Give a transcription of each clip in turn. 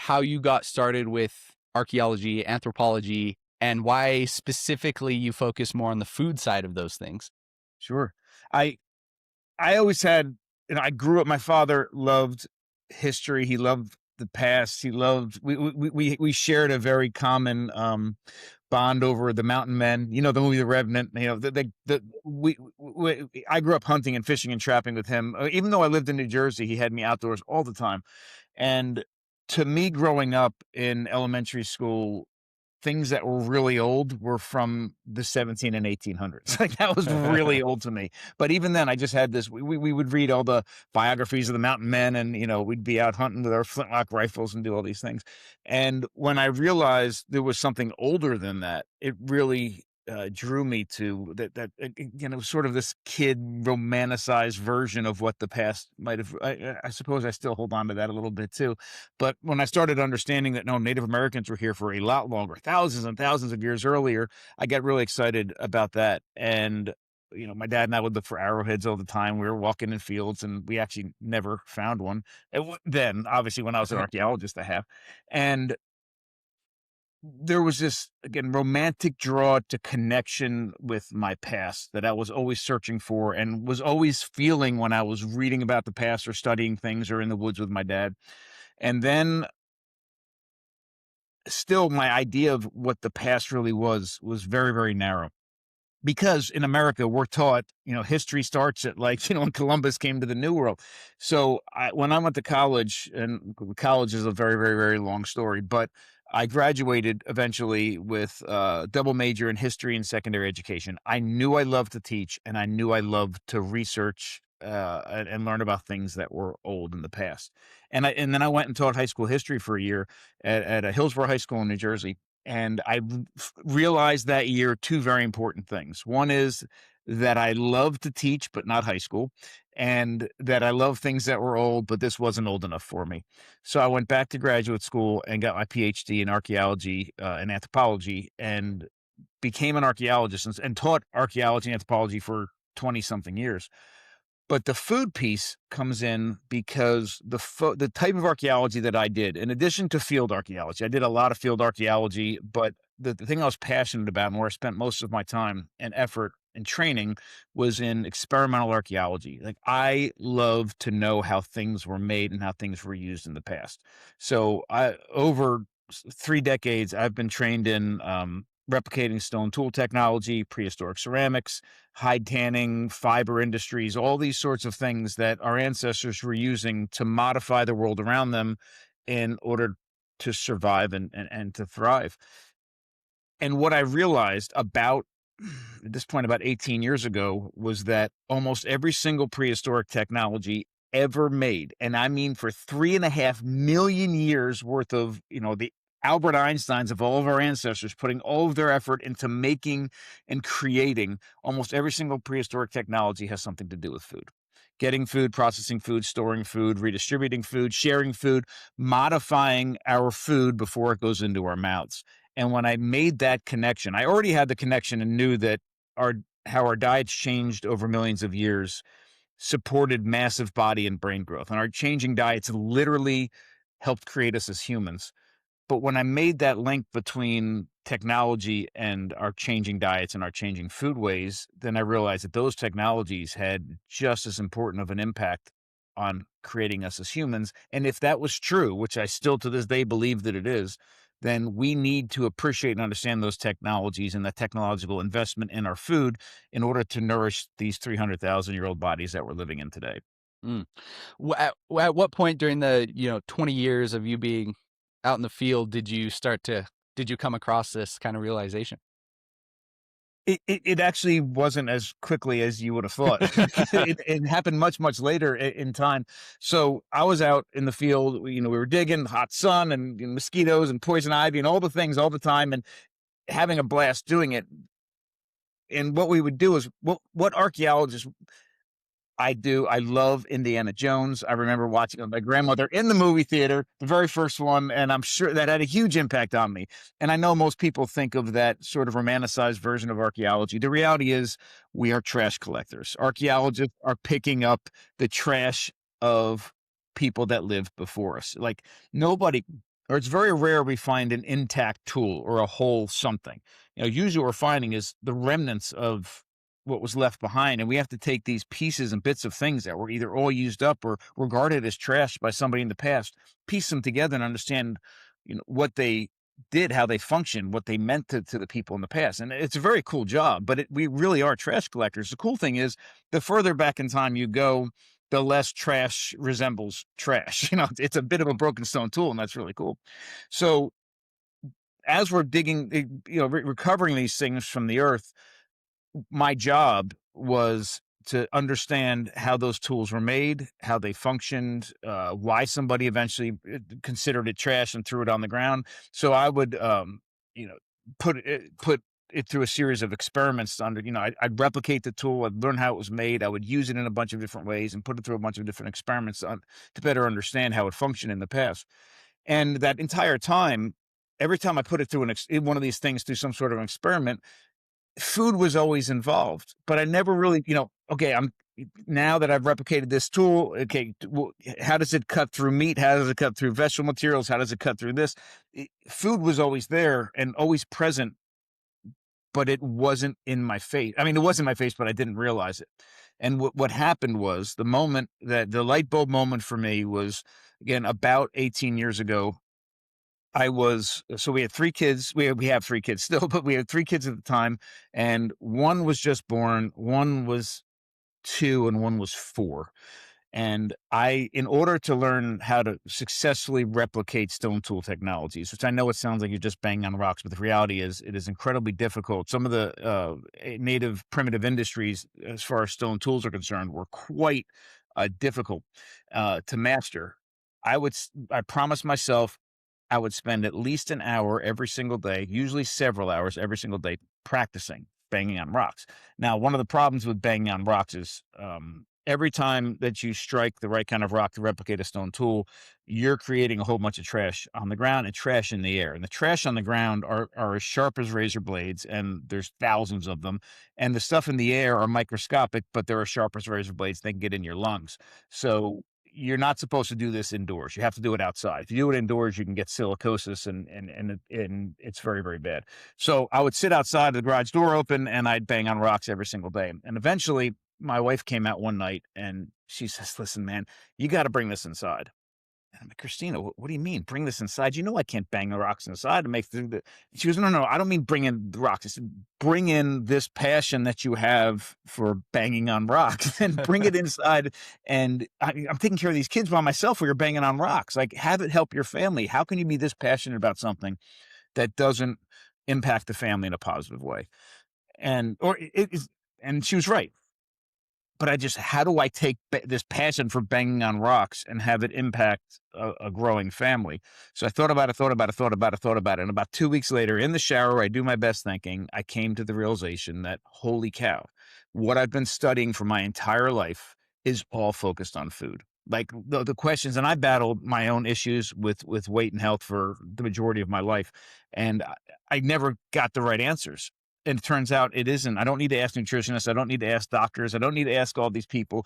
how you got started with archaeology, anthropology, and why specifically you focus more on the food side of those things. Sure. I I always had, I grew up, my father loved history. He loved the past. He loved, we shared a very common, bond over the mountain men, the movie The Revenant, I grew up hunting and fishing and trapping with him. Even though I lived in New Jersey, he had me outdoors all the time. And to me, growing up in elementary school, things that were really old were from the 17 and 1800s. Like that was really old to me. But even then, I just had this. We would read all the biographies of the mountain men, and we'd be out hunting with our flintlock rifles and do all these things. And when I realized there was something older than that, it really drew me to sort of this kid romanticized version of what the past might have. I suppose I still hold on to that a little bit too. But when I started understanding that no, Native Americans were here for a lot longer, thousands and thousands of years earlier, I got really excited about that. And my dad and I would look for arrowheads all the time. We were walking in fields, and we actually never found one. Then, obviously, when I was an archaeologist, I have. And there was this, again, romantic draw to connection with my past that I was always searching for and was always feeling when I was reading about the past or studying things or in the woods with my dad. And then still my idea of what the past really was very, very narrow. Because in America, we're taught, history starts at when Columbus came to the New World. So when I went to college, and college is a very, very, very long story, but I graduated eventually with a double major in history and secondary education. I knew I loved to teach, and I knew I loved to research and learn about things that were old in the past. And then I went and taught high school history for a year at a Hillsborough High School in New Jersey. And I realized that year two very important things. One is that I love to teach, but not high school, and that I love things that were old, but this wasn't old enough for me. So I went back to graduate school and got my PhD in archaeology and anthropology, and became an archaeologist, and taught archaeology and anthropology for 20 something years. But the food piece comes in because the type of archaeology that I did, in addition to field archaeology, I did a lot of field archaeology, but the thing I was passionate about and where I spent most of my time and effort and training was in experimental archaeology. Like, I love to know how things were made and how things were used in the past. So over 3 decades, I've been trained in replicating stone tool technology, prehistoric ceramics, hide tanning, fiber industries, all these sorts of things that our ancestors were using to modify the world around them in order to survive and to thrive. And what I realized about at this point, about 18 years ago, was that almost every single prehistoric technology ever made, and I mean for 3.5 million years worth of, the Albert Einsteins of all of our ancestors putting all of their effort into making and creating, almost every single prehistoric technology has something to do with food. Getting food, processing food, storing food, redistributing food, sharing food, modifying our food before it goes into our mouths. And when I made that connection, I already had the connection and knew that our how our diets changed over millions of years supported massive body and brain growth. And our changing diets literally helped create us as humans. But when I made that link between technology and our changing diets and our changing food ways, then I realized that those technologies had just as important of an impact on creating us as humans. And if that was true, which I still to this day believe that it is, then we need to appreciate and understand those technologies and the technological investment in our food in order to nourish these 300,000-year-old bodies that we're living in today. Mm. At what point during the 20 years of you being out in the field did you come across this kind of realization? It actually wasn't as quickly as you would have thought. It happened much, much later in time. So I was out in the field, we were digging, hot sun and mosquitoes and poison ivy and all the things all the time, and having a blast doing it. And what we would do is what archaeologists I love Indiana Jones. I remember watching with my grandmother in the movie theater, the very first one, and I'm sure that had a huge impact on me. And I know most people think of that sort of romanticized version of archaeology. The reality is we are trash collectors. Archaeologists are picking up the trash of people that lived before us. Like, nobody or it's very rare we find an intact tool or a whole something. Usually what we're finding is the remnants of what was left behind, and we have to take these pieces and bits of things that were either all used up or regarded as trash by somebody in the past, piece them together and understand, what they did, how they functioned, what they meant to the people in the past. And it's a very cool job, but we really are trash collectors. The cool thing is, the further back in time you go, the less trash resembles trash. It's a bit of a broken stone tool, and that's really cool. So as we're digging, recovering these things from the earth, my job was to understand how those tools were made, how they functioned, why somebody eventually considered it trash and threw it on the ground. So I would, you know, put it through a series of experiments. I'd replicate the tool, I'd learn how it was made, I would use it in a bunch of different ways, and put it through a bunch of different experiments to better understand how it functioned in the past. And that entire time, every time I put it through one of these things through some sort of experiment, food was always involved, but I never really, okay, now that I've replicated this tool, okay, well, how does it cut through meat? How does it cut through vegetable materials? How does it cut through this? Food was always there and always present, but it wasn't in my face. I mean, it was in my face, but I didn't realize it. And what happened was, the light bulb moment for me was, again, about 18 years ago. So we had 3 kids. We have 3 kids still, but we had 3 kids at the time, and one was just born, one was 2, and one was 4. And in order to learn how to successfully replicate stone tool technologies, which I know it sounds like you're just banging on rocks, but the reality is it is incredibly difficult. Some of the native primitive industries, as far as stone tools are concerned, were quite difficult to master. I promised myself I would spend at least an hour every single day, usually several hours every single day, practicing banging on rocks. Now, one of the problems with banging on rocks is, every time that you strike the right kind of rock to replicate a stone tool, you're creating a whole bunch of trash on the ground and trash in the air. And the trash on the ground are as sharp as razor blades, and there's thousands of them. And the stuff in the air are microscopic, but they're as sharp as razor blades. They can get in your lungs. So you're not supposed to do this indoors. You have to do it outside. If you do it indoors, you can get silicosis, and it's very, very bad. So I would sit outside, the garage door open, and I'd bang on rocks every single day. And eventually my wife came out one night and she says, "Listen, man, you got to bring this inside." And I'm like, "Christina, what do you mean bring this inside? You know, I can't bang the rocks inside to make the." She goes, "No, no, I don't mean bring in the rocks. I said, bring in this passion that you have for banging on rocks and bring it inside. And I'm taking care of these kids by myself while you're banging on rocks. Like, have it help your family. How can you be this passionate about something that doesn't impact the family in a positive way?" And she was right. But how do I take this passion for banging on rocks and have it impact a growing family? So I thought about it, thought about it, thought about it, thought about it. And about 2 weeks later, in the shower, I do my best thinking, I came to the realization that, holy cow, what I've been studying for my entire life is all focused on food. Like the questions, and I battled my own issues with weight and health for the majority of my life. And I never got the right answers. And it turns out it isn't. I don't need to ask nutritionists. I don't need to ask doctors. I don't need to ask all these people.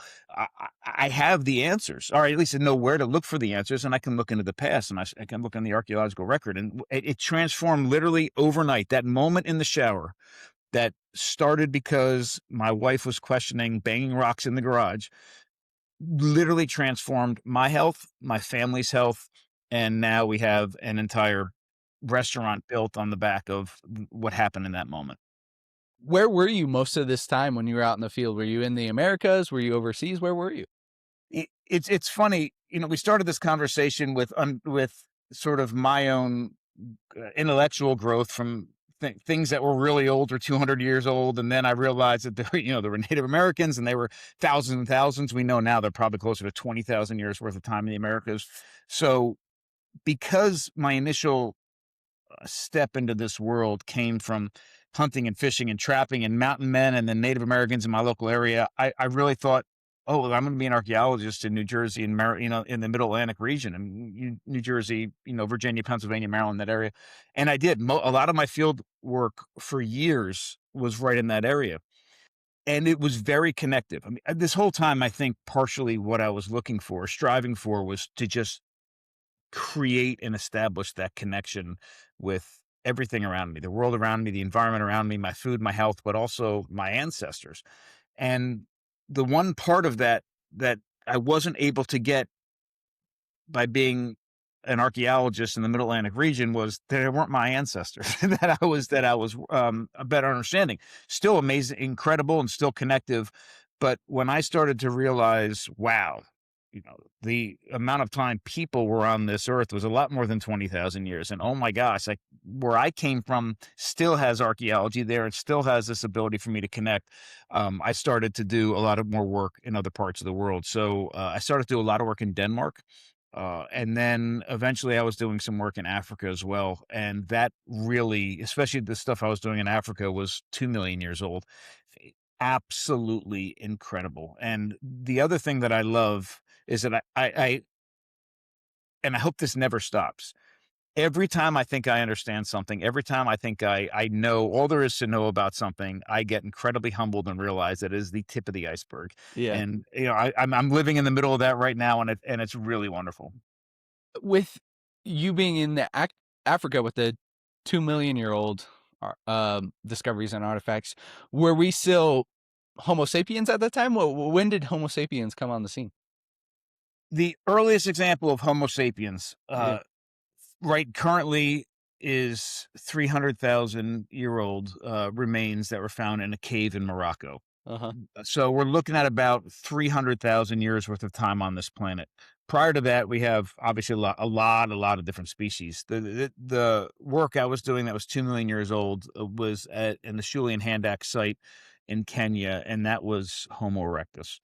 I have the answers, or at least I know where to look for the answers, and I can look into the past, and I can look in the archaeological record. And it transformed literally overnight. That moment in the shower that started because my wife was questioning banging rocks in the garage literally transformed my health, my family's health, and now we have an entire restaurant built on the back of what happened in that moment. Where were you most of this time when you were out in the field? Were you in the Americas? Were you overseas? Where were you? It's funny, we started this conversation with sort of my own intellectual growth from things that were really old or 200 years old, and then I realized that there were Native Americans, and they were thousands and thousands. We know now they're probably closer to 20,000 years worth of time in the Americas. So because my initial step into this world came from hunting and fishing and trapping and mountain men and then Native Americans in my local area, I really thought, oh, well, I'm going to be an archaeologist in New Jersey and in the Middle Atlantic region, and New Jersey, Virginia, Pennsylvania, Maryland, that area. And I did. A lot of my field work for years was right in that area. And it was very connective. I mean, this whole time, I think partially what I was looking for, striving for, was to just create and establish that connection with everything around me, the world around me, the environment around me, my food, my health, but also my ancestors. And the one part of that that I wasn't able to get by being an archaeologist in the Middle Atlantic region was that they weren't my ancestors that I was a better understanding. Still amazing, incredible, and still connective. But when I started to realize, wow, the amount of time people were on this earth was a lot more than 20,000 years. And oh my gosh, like where I came from still has archaeology there. It still has this ability for me to connect. I started to do a lot of more work in other parts of the world. So I started to do a lot of work in Denmark. And then eventually I was doing some work in Africa as well. And that really, especially the stuff I was doing in Africa, was 2 million years old. Absolutely incredible. And the other thing that I love is that and I hope this never stops. Every time I think I understand something, every time I think I know all there is to know about something, I get incredibly humbled and realize that it is the tip of the iceberg. Yeah. And I'm living in the middle of that right now, and it's really wonderful. With you being in the Africa with the 2 million-year-old discoveries and artifacts, were we still Homo sapiens at that time? When did Homo sapiens come on the scene? The earliest example of Homo sapiens, Yeah. right currently is 300,000-year-old remains that were found in a cave in Morocco. Uh-huh. So we're looking at about 300,000 years worth of time on this planet. Prior to that, we have obviously a lot of different species. The work I was doing that was 2 million years old was in the Shulian Handak site in Kenya, and that was Homo erectus.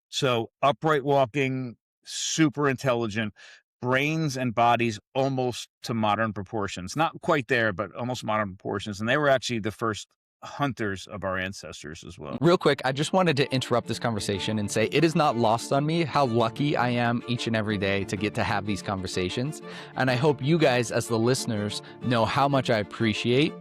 So upright walking, super intelligent, brains and bodies almost to modern proportions. Not quite there, but almost modern proportions. And they were actually the first hunters of our ancestors as well. Real quick, I just wanted to interrupt this conversation and say it is not lost on me how lucky I am each and every day to get to have these conversations. And I hope you guys, as the listeners, know how much I appreciate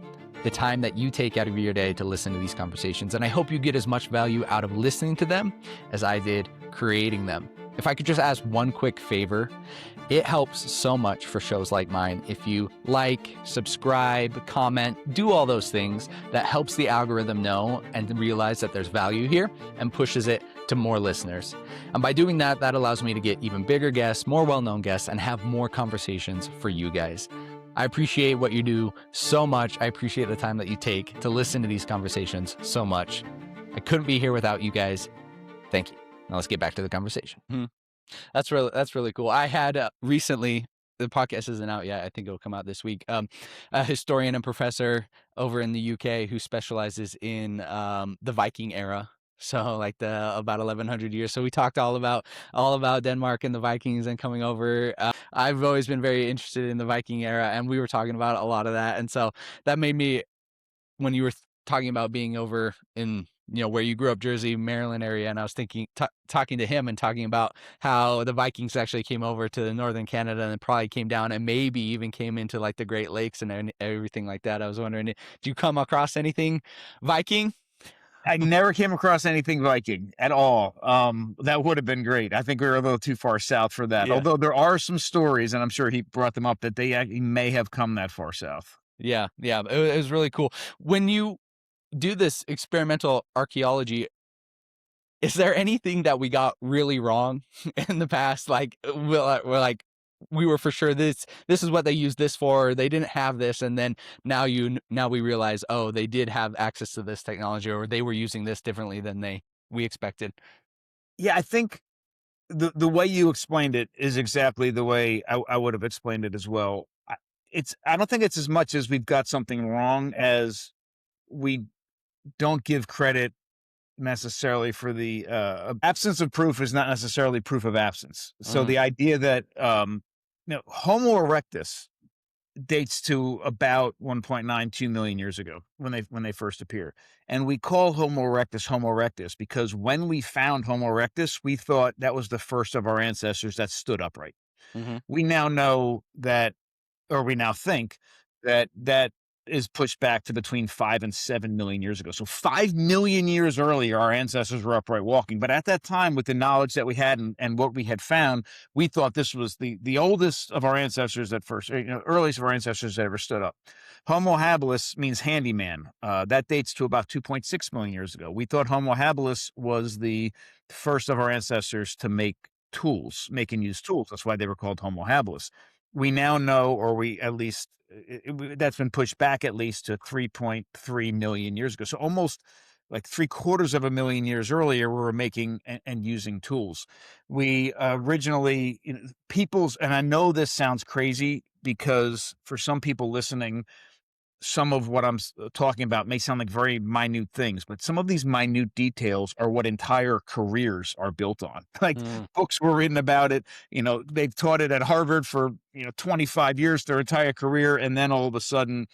the time that you take out of your day to listen to these conversations. And I hope you get as much value out of listening to them as I did creating them. If I could just ask one quick favor, it helps so much for shows like mine if you like, subscribe, comment, do all those things. That helps the algorithm know and realize that there's value here and pushes it to more listeners. And by doing that, that allows me to get even bigger guests, more well-known guests, and have more conversations for you guys. I appreciate what you do so much. I appreciate the time that you take to listen to these conversations so much. I couldn't be here without you guys. Thank you. Now let's get back to the conversation. That's really cool. I had recently, the podcast isn't out yet. I think it'll come out this week. A historian and professor over in the UK who specializes in the Viking era. So like the about 1100 years. So we talked all about Denmark and the Vikings and coming over. I've always been very interested in the Viking era, and we were talking about a lot of that. And so that made me, when you were talking about being over in where you grew up, Jersey, Maryland area, and I was thinking, talking to him and talking about how the Vikings actually came over to northern Canada and probably came down and maybe even came into like the Great Lakes and everything like that. I was wondering, did you come across anything Viking? I never came across anything Viking at all. That would have been great. I think we were a little too far south for that. Yeah. Although there are some stories, and I'm sure he brought them up, that they actually may have come that far south. Yeah. It was really cool. When you do this experimental archaeology, is there anything that we got really wrong in the past? Like we're like, we were for sure this is what they used this for. They didn't have this, and then now we realize, oh, they did have access to this technology, or they were using this differently than we expected. Yeah, I think the way you explained it is exactly the way I would have explained it as well. I don't think it's as much as we've got something wrong as we don't give credit necessarily for the absence of proof is not necessarily proof of absence. So the idea that Homo erectus dates to about 1.92 million years ago when they first appear, and we call Homo erectus because when we found Homo erectus, we thought that was the first of our ancestors that stood upright. Mm-hmm. We now know that, or we now think that is pushed back to between 5 and 7 million years ago. So 5 million years earlier, our ancestors were upright walking. But at that time, with the knowledge that we had and what we had found, we thought this was the oldest of our ancestors at first, earliest of our ancestors that ever stood up. Homo habilis means handyman. That dates to about 2.6 million years ago. We thought Homo habilis was the first of our ancestors to make tools, make and use tools. That's why they were called Homo habilis. We now know, or we at least, that's been pushed back at least to 3.3 million years ago. So almost like 750,000 years earlier, we were making and using tools. We originally, people's, and I know this sounds crazy because for some people listening, some of what I'm talking about may sound like very minute things, but some of these minute details are what entire careers are built on. Like Mm. books were written about it. They've taught it at Harvard for 25 years, their entire career, and then all of a sudden,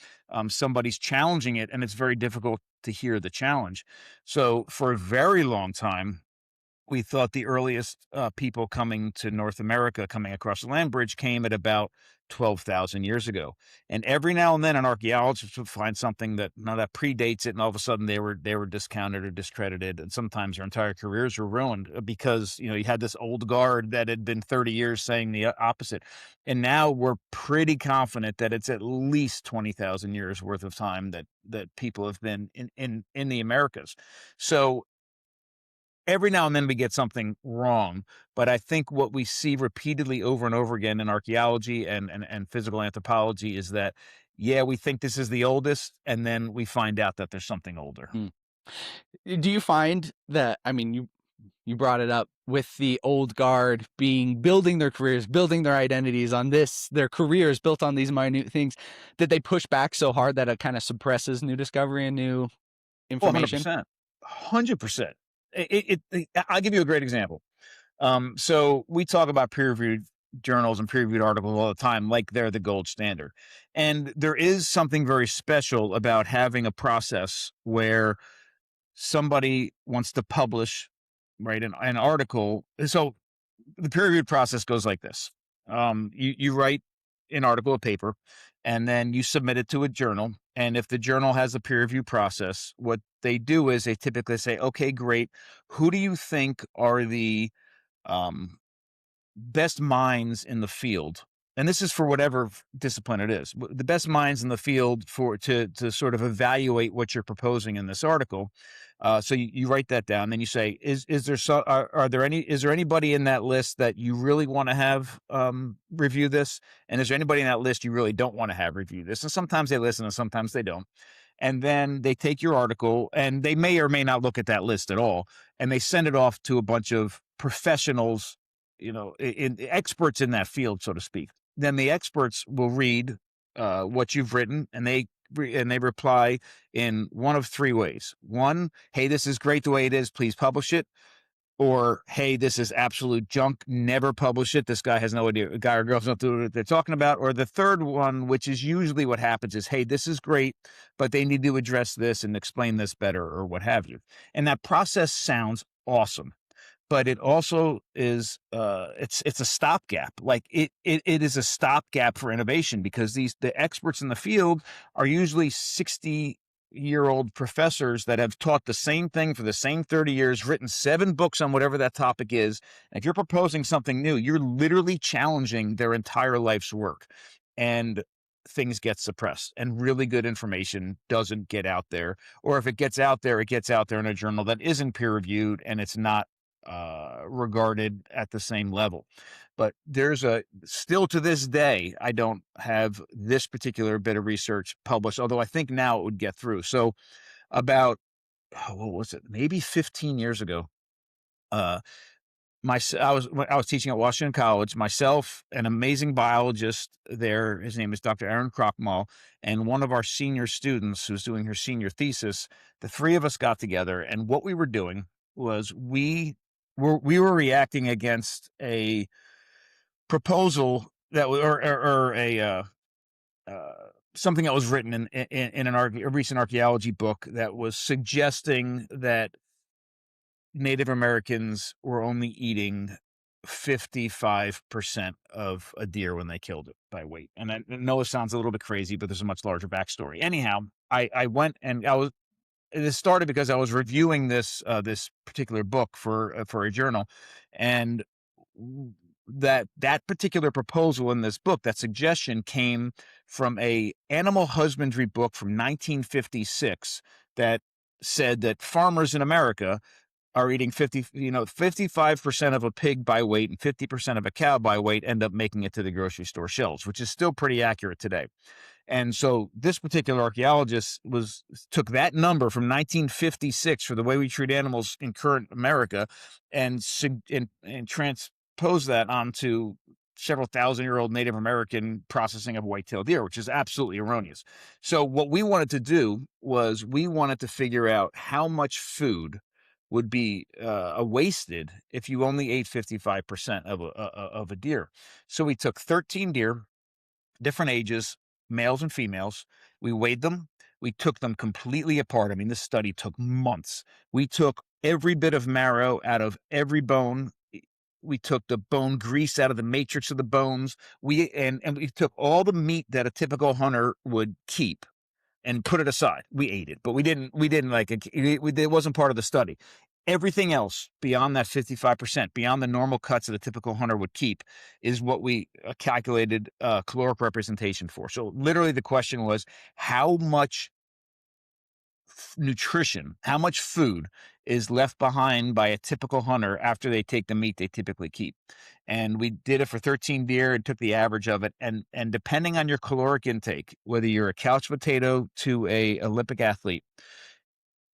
somebody's challenging it, and it's very difficult to hear the challenge. So for a very long time, we thought the earliest people coming to North America, coming across the land bridge, came at about 12,000 years ago. And every now and then, an archaeologist would find something that predates it, and all of a sudden they were discounted or discredited, and sometimes their entire careers were ruined because you had this old guard that had been 30 years saying the opposite. And now we're pretty confident that it's at least 20,000 years worth of time that people have been in the Americas. So every now and then we get something wrong, but I think what we see repeatedly over and over again in archaeology and physical anthropology is that, yeah, we think this is the oldest, and then we find out that there's something older. Mm. Do you find that, I mean, you brought it up with the old guard building their careers, building their identities on this, their careers built on these minute things, that they push back so hard that it kind of suppresses new discovery and new Oh, information? 100%. 100%. I'll give you a great example. So we talk about peer-reviewed journals and peer-reviewed articles all the time, like they're the gold standard. And there is something very special about having a process where somebody wants to publish, right, an article. So the peer-reviewed process goes like this. You write an article of paper, and then you submit it to a journal. And if the journal has a peer review process, what they do is they typically say, okay, great. Who do you think are the um, best minds in the field? And this is for whatever discipline it is. The best minds in the field to sort of evaluate what you're proposing in this article. So you write that down, then you say, is there anybody in that list that you really want to have review this? And is there anybody in that list you really don't want to have review this? And sometimes they listen and sometimes they don't. And then they take your article, and they may or may not look at that list at all, and they send it off to a bunch of professionals, experts in that field, so to speak. Then the experts will read what you've written, and they reply in one of three ways. One, hey, this is great the way it is, please publish it. Or, hey, this is absolute junk, never publish it. This guy has no idea, guy or girl has no idea what they're talking about. Or the third one, which is usually what happens, is, hey, this is great, but they need to address this and explain this better, or what have you. And that process sounds awesome, but it also is it's a stopgap. Like it is a stopgap for innovation, because the experts in the field are usually 60-year-old professors that have taught the same thing for the same 30 years, written 7 books on whatever that topic is. And if you're proposing something new, you're literally challenging their entire life's work, and things get suppressed, and really good information doesn't get out there. Or if it gets out there, it gets out there in a journal that isn't peer reviewed, and it's not regarded at the same level. But still to this day, I don't have this particular bit of research published, although I think now it would get through. So about, what was it? Maybe 15 years ago, I was teaching at Washington College, myself, an amazing biologist there. His name is Dr. Aaron Krochmal, and one of our senior students who's doing her senior thesis. The three of us got together, and what we were doing was we were reacting against a proposal that or a something that was written in a recent archaeology book that was suggesting that Native Americans were only eating 55% of a deer when they killed it by weight. And I know it sounds a little bit crazy, but there's a much larger backstory. Anyhow, I went and this started because I was reviewing this particular book for a journal, and that particular proposal in this book, that suggestion came from a animal husbandry book from 1956 that said that farmers in America are eating 55% of a pig by weight and 50% of a cow by weight end up making it to the grocery store shelves, which is still pretty accurate today. And so this particular archaeologist took that number from 1956 for the way we treat animals in current America and transposed that onto several thousand-year-old Native American processing of white-tailed deer, which is absolutely erroneous. So what we wanted to do was we wanted to figure out how much food would be wasted if you only ate 55% of a deer. So we took 13 deer, different ages, males and females. We weighed them. We took them completely apart. I mean, this study took months. We took every bit of marrow out of every bone. We took the bone grease out of the matrix of the bones. We took all the meat that a typical hunter would keep and put it aside. We ate it, but we didn't like it. It wasn't part of the study. Everything else beyond that 55%, beyond the normal cuts that a typical hunter would keep, is what we calculated caloric representation for. So literally the question was, how much nutrition, how much food is left behind by a typical hunter after they take the meat they typically keep? And we did it for 13 deer and took the average of it. And depending on your caloric intake, whether you're a couch potato to a Olympic athlete,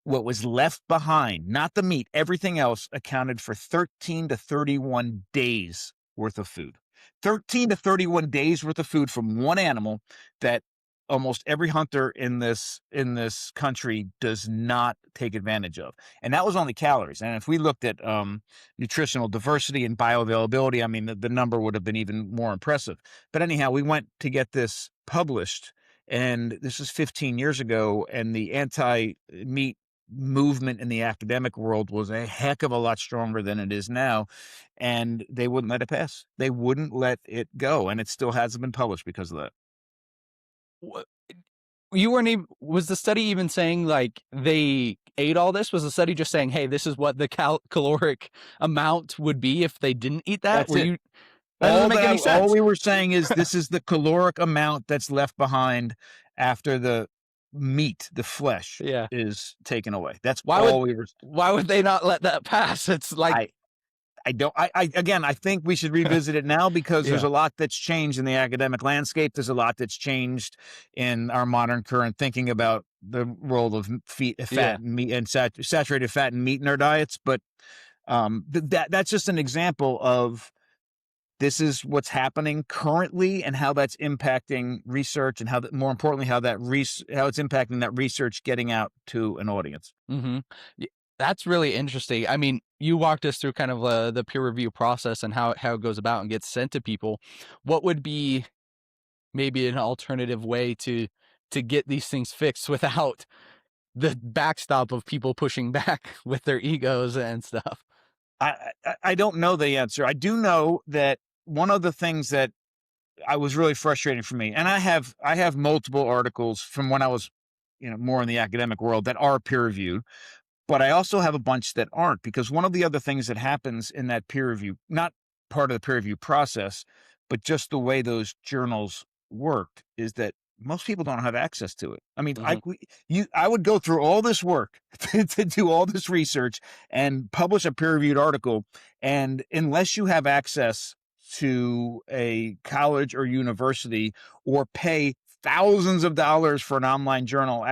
what was left behind, not the meat, everything else accounted for 13 to 31 days worth of food. 13 to 31 days worth of food from one animal that almost every hunter in this country does not take advantage of. And that was only calories. And if we looked at nutritional diversity and bioavailability, I mean, the number would have been even more impressive. But anyhow, we went to get this published, and this is 15 years ago, and the anti-meat movement in the academic world was a heck of a lot stronger than it is now, and they wouldn't let it pass. They wouldn't let it go, and it still hasn't been published because of that. You weren't even, was the study even saying like they ate all this? Was the study just saying, hey, this is what the caloric amount would be if they didn't eat that? That's it. That doesn't make any sense. All we were saying is this is the caloric amount that's left behind after the meat, the flesh, is taken away. That's all we were. Why would they not let that pass? It's like I think we should revisit it now because there's a lot that's changed in the academic landscape. There's a lot that's changed in our modern current thinking about the role of fat and meat and saturated fat and meat in our diets. But that's just an example of this is what's happening currently and how that's impacting research, and how that, more importantly, how it's impacting that research getting out to an audience. Mm-hmm. That's really interesting. I mean, you walked us through kind of the peer review process and how it goes about and gets sent to people. What would be maybe an alternative way to get these things fixed without the backstop of people pushing back with their egos and stuff? I don't know the answer. I do know that one of the things that I was really frustrating for me, and I have multiple articles from when I was, more in the academic world that are peer reviewed, but I also have a bunch that aren't, because one of the other things that happens in that peer review, not part of the peer review process, but just the way those journals work, is that most people don't have access to it. I mean, I would go through all this work to do all this research and publish a peer-reviewed article, and unless you have access to a college or university or pay thousands of dollars for an online journal,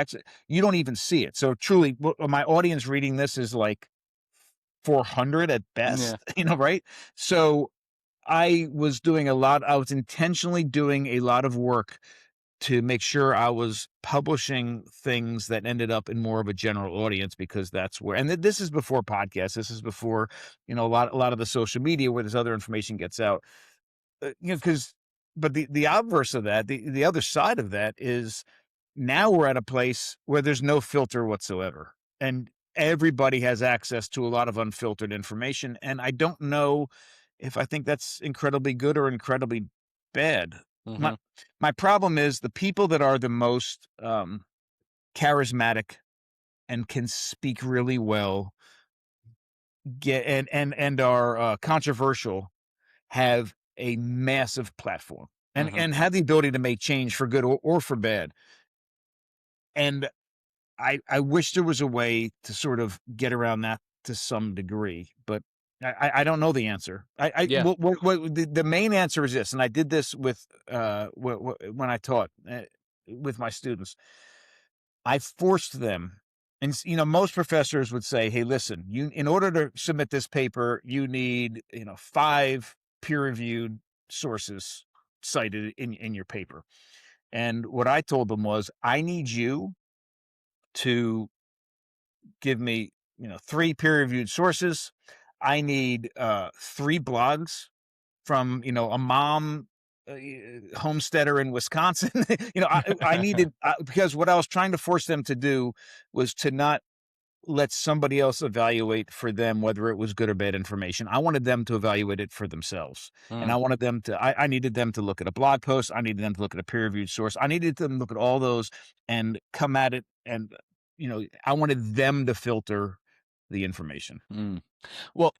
you don't even see it. So truly, my audience reading this is like 400 at best, right? So I was intentionally doing a lot of work to make sure I was publishing things that ended up in more of a general audience, because that's where, and this is before podcasts, this is before, a lot of the social media where this other information gets out, but the obverse of that, the other side of that is now we're at a place where there's no filter whatsoever, and everybody has access to a lot of unfiltered information. And I don't know if I think that's incredibly good or incredibly bad. My Hmm. my problem is the people that are the most charismatic and can speak really well, get and are controversial, have a massive platform Hmm. and have the ability to make change for good or for bad. And I wish there was a way to sort of get around that to some degree, but I don't know the answer. I Yeah. what the main answer is this, and I did this with when I taught with my students. I forced them, and most professors would say, "Hey, listen, you in order to submit this paper, you need 5 peer-reviewed sources cited in your paper." And what I told them was, "I need you to give me 3 peer-reviewed sources. I need 3 blogs from a mom homesteader in Wisconsin." I needed because what I was trying to force them to do was to not let somebody else evaluate for them whether it was good or bad information. I wanted them to evaluate it for themselves. And Mm, I wanted them to, I needed them to look at a blog post. I needed them to look at a peer reviewed source. I needed them to look at all those and come at it. And, I wanted them to filter the information. mm. Well,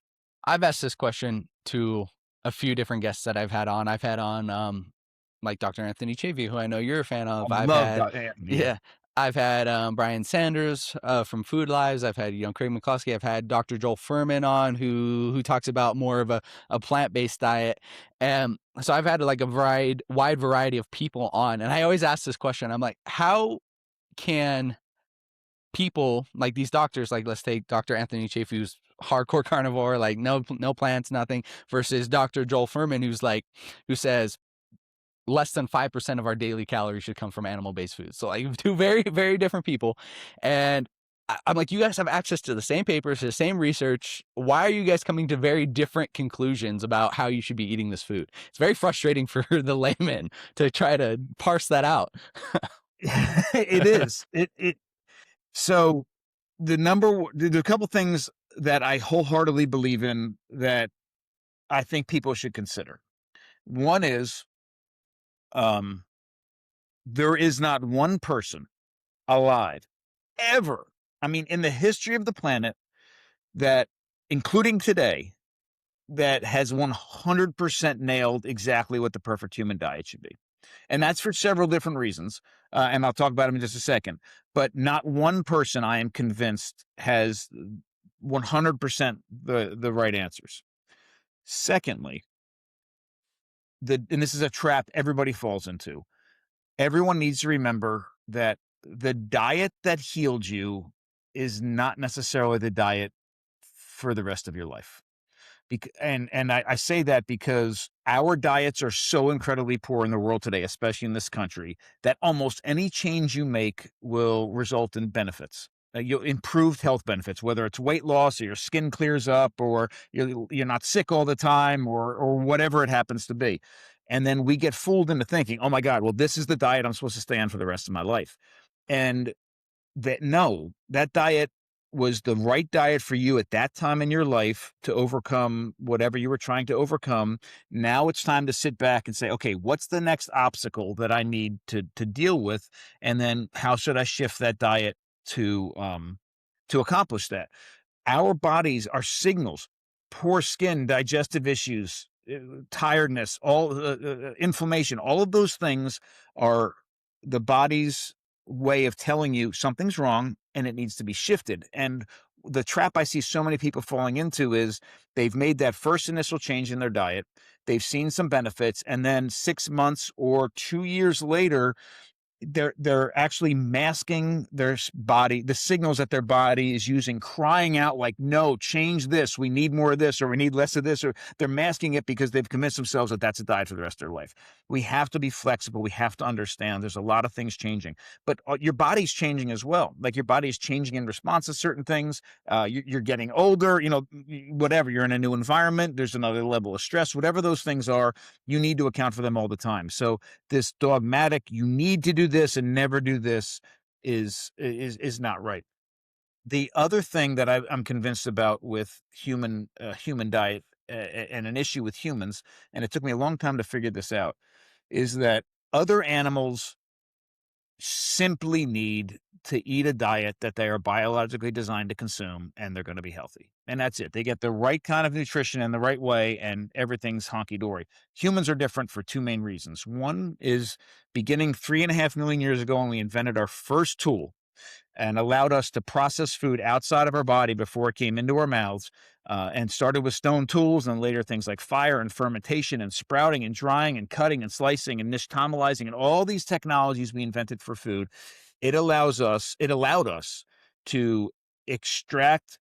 I've asked this question to a few different guests that I've had on. I've had on like Dr. Anthony Chavy, who I know you're a fan I of. I've love had that. Yeah. yeah, I've had Brian Sanders from Food Lives. I've had Craig McCloskey. I've had Dr. Joel Furman on, who talks about more of a plant-based diet. And so I've had like a wide variety of people on, and I always ask this question. I'm like, how can people like these doctors, like let's take Dr. Anthony Chaffee, who's hardcore carnivore, like no plants, nothing, versus Dr. Joel Furman, who says less than 5% of our daily calories should come from animal-based foods. So like two very, very different people. And I'm like, you guys have access to the same papers, to the same research. Why are you guys coming to very different conclusions about how you should be eating this food? It's very frustrating for the layman to try to parse that out. It is. So there's a couple things that I wholeheartedly believe in that I think people should consider. One is, um, there is not one person alive ever, I mean, in the history of the planet that, including today, that has 100% nailed exactly what the perfect human diet should be. And that's for several different reasons. And I'll talk about them in just a second. But not one person, I am convinced, has 100% the right answers. Secondly, and this is a trap everybody falls into. Everyone needs to remember that the diet that healed you is not necessarily the diet for the rest of your life. And I say that because our diets are so incredibly poor in the world today, especially in this country, that almost any change you make will result in benefits. You'll improved health benefits, whether it's weight loss or your skin clears up or you're not sick all the time or whatever it happens to be. And then we get fooled into thinking, oh my God, well, this is the diet I'm supposed to stay on for the rest of my life. And that no, that diet was the right diet for you at that time in your life to overcome whatever you were trying to overcome. Now it's time to sit back and say, okay, what's the next obstacle that I need to deal with? And then how should I shift that diet to accomplish that? Our bodies are signals, poor skin, digestive issues, tiredness, all inflammation, all of those things are the body's way of telling you something's wrong and it needs to be shifted. And the trap I see so many people falling into is they've made that first initial change in their diet. They've seen some benefits. And then 6 months or 2 years later, they're actually masking their body, the signals that their body is using, crying out like, no, change this, we need more of this, or we need less of this, or they're masking it because they've convinced themselves that that's a diet for the rest of their life. We have to be flexible. We have to understand there's a lot of things changing, but your body's changing as well. Like your body is changing in response to certain things. You're getting older, whatever, you're in a new environment, there's another level of stress, whatever those things are, you need to account for them all the time. So this dogmatic, you need to do this and never do this is not right. The other thing that I'm convinced about with human diet and an issue with humans, and it took me a long time to figure this out, is that other animals simply need to eat a diet that they are biologically designed to consume, and they're going to be healthy. And that's it. They get the right kind of nutrition in the right way, and everything's honky dory. Humans are different for two main reasons. One is beginning 3.5 million years ago when we invented our first tool and allowed us to process food outside of our body before it came into our mouths, and started with stone tools and later things like fire and fermentation and sprouting and drying and cutting and slicing and nixtamalizing and all these technologies we invented for food. It allowed us to extract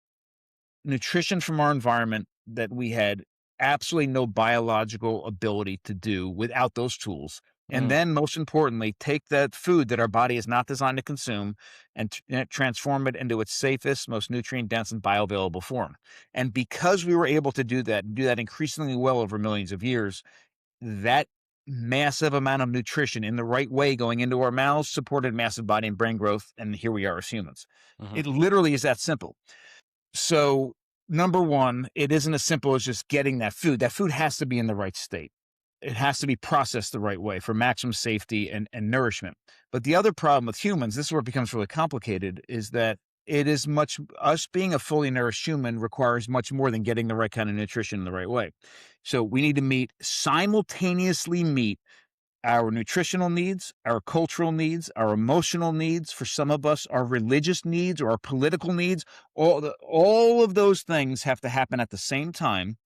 nutrition from our environment that we had absolutely no biological ability to do without those tools. And Mm, then, most importantly, take that food that our body is not designed to consume and transform it into its safest, most nutrient dense, and bioavailable form. And because we were able to do that, and do that increasingly well over millions of years, that massive amount of nutrition in the right way going into our mouths supported massive body and brain growth. And here we are as humans. mhm, It literally is that simple. So, number one, it isn't as simple as just getting that food. That food has to be in the right state. It has to be processed the right way for maximum safety and nourishment. But the other problem with humans, this is where it becomes really complicated, is that it is much, us being a fully nourished human requires much more than getting the right kind of nutrition in the right way. So we need to simultaneously meet our nutritional needs, our cultural needs, our emotional needs, for some of us, our religious needs or our political needs. All of those things have to happen at the same time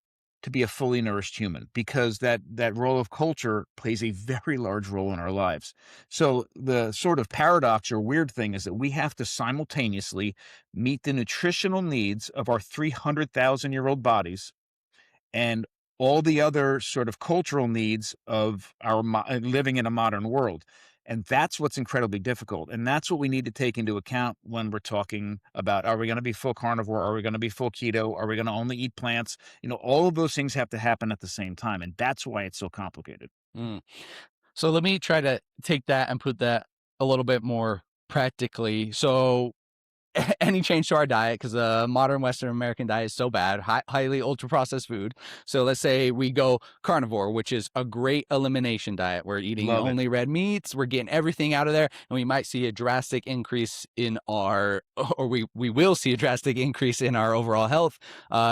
to be a fully nourished human, because that role of culture plays a very large role in our lives. So the sort of paradox or weird thing is that we have to simultaneously meet the nutritional needs of our 300,000-year-old bodies and all the other sort of cultural needs of our living in a modern world. And that's what's incredibly difficult. And that's what we need to take into account when we're talking about, are we going to be full carnivore? Are we going to be full keto? Are we going to only eat plants? All of those things have to happen at the same time. And that's why it's so complicated. mm. So let me try to take that and put that a little bit more practically. So any change to our diet, because the modern Western American diet is so bad, highly ultra processed food. So let's say we go carnivore, which is a great elimination diet. We're eating Love it. only red meats. We're getting everything out of there, and we might see a drastic increase in our, or we will see a drastic increase in our overall health,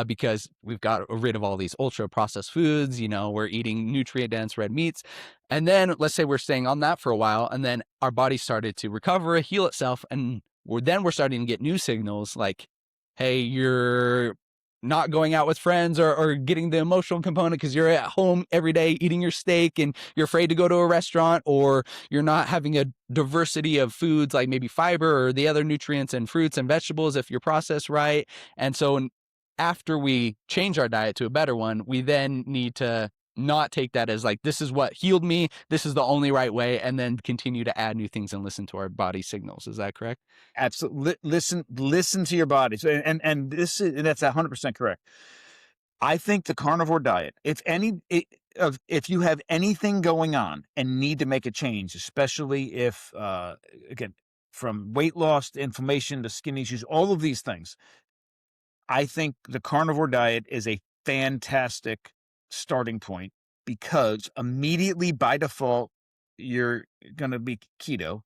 because we've got rid of all these ultra processed foods. We're eating nutrient dense red meats. And then let's say we're staying on that for a while, and then our body started to recover, heal itself, and we're starting to get new signals like, hey, you're not going out with friends or getting the emotional component because you're at home every day eating your steak and you're afraid to go to a restaurant, or you're not having a diversity of foods like maybe fiber or the other nutrients and fruits and vegetables if you're processed right. And so after we change our diet to a better one, we then need to not take that as like, this is what healed me, this is the only right way, and then continue to add new things and listen to our body signals. Is that correct? Absolutely. Listen to your body. So, and that's 100% correct. I think the carnivore diet, if you have anything going on and need to make a change, especially if, again, from weight loss to inflammation to skin issues, all of these things, I think the carnivore diet is a fantastic starting point, because immediately by default, you're going to be keto,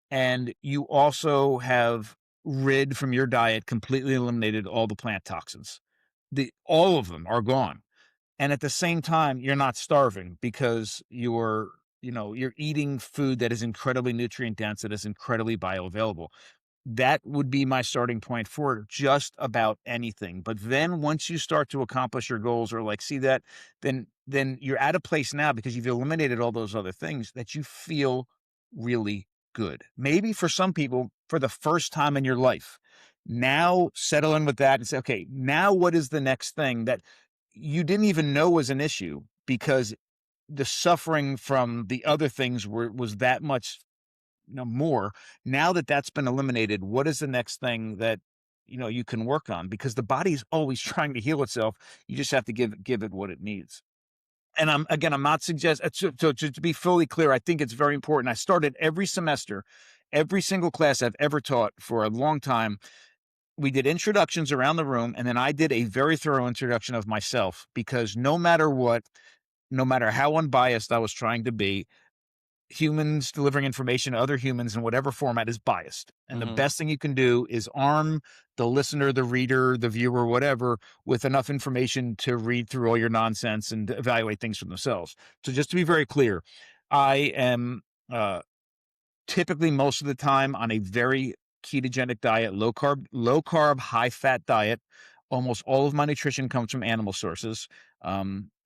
and you also have rid from your diet, completely eliminated all the plant toxins. All of them are gone. And at the same time, you're not starving, because you're eating food that is incredibly nutrient dense, that is incredibly bioavailable. That would be my starting point for just about anything. But then once you start to accomplish your goals, or like see that, then you're at a place now, because you've eliminated all those other things, that you feel really good. Maybe for some people, for the first time in your life. Now settle in with that and say, okay, now what is the next thing that you didn't even know was an issue, because the suffering from the other things was that much more. Now that that's been eliminated, what is the next thing that you can work on? Because the body is always trying to heal itself. You just have to give it what it needs. And I'm not suggesting, so to be fully clear, I think it's very important. I started every semester, every single class I've ever taught for a long time, we did introductions around the room, and then I did a very thorough introduction of myself, because no matter what, no matter how unbiased I was trying to be, humans delivering information to other humans in whatever format is biased. And the Mm-hmm. best thing you can do is arm the listener, the reader, the viewer, whatever, with enough information to read through all your nonsense and evaluate things for themselves. So just to be very clear, I am typically most of the time on a very ketogenic diet, low carb, high fat diet. Almost all of my nutrition comes from animal sources.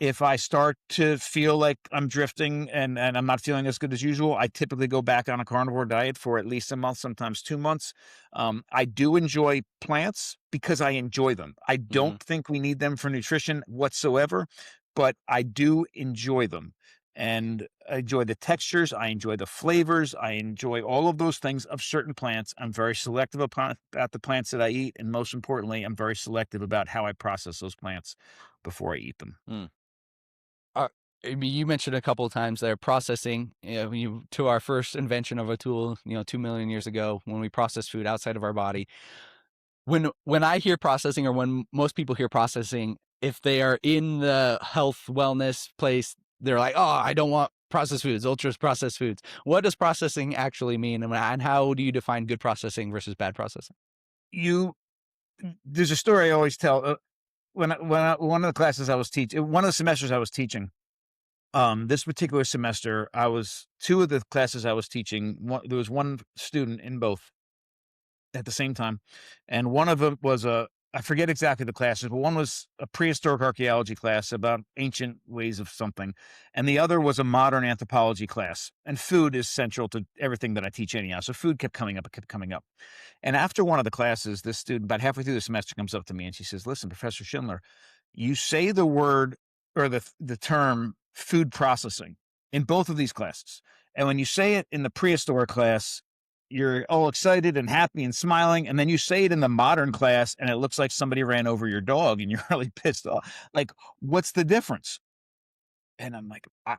If I start to feel like I'm drifting and I'm not feeling as good as usual, I typically go back on a carnivore diet for at least a month, sometimes 2 months. I do enjoy plants because I enjoy them. I Mm-hmm. don't think we need them for nutrition whatsoever, but I do enjoy them. And I enjoy the textures. I enjoy the flavors. I enjoy all of those things of certain plants. I'm very selective about the plants that I eat. And most importantly, I'm very selective about how I process those plants before I eat them. Mm. I mean, you mentioned a couple of times there processing, to our first invention of a tool, 2 million years ago, when we processed food outside of our body. When I hear processing, or when most people hear processing, if they are in the health wellness place, they're like, oh, I don't want processed foods, ultra processed foods. What does processing actually mean? And how do you define good processing versus bad processing? There's a story I always tell. One of the classes I was teaching, one of the semesters I was teaching, this particular semester, two of the classes I was teaching, there was one student in both at the same time. And one of them was I forget exactly the classes, but one was a prehistoric archaeology class about ancient ways of something. And the other was a modern anthropology class. And food is central to everything that I teach anyhow. So food kept coming up, it kept coming up. And after one of the classes, this student, about halfway through the semester, comes up to me and she says, listen, Professor Schindler, you say the word or the term food processing in both of these classes. And when you say it in the prehistoric class, you're all excited and happy and smiling. And then you say it in the modern class and it looks like somebody ran over your dog and you're really pissed off. Like, what's the difference? And I'm like, I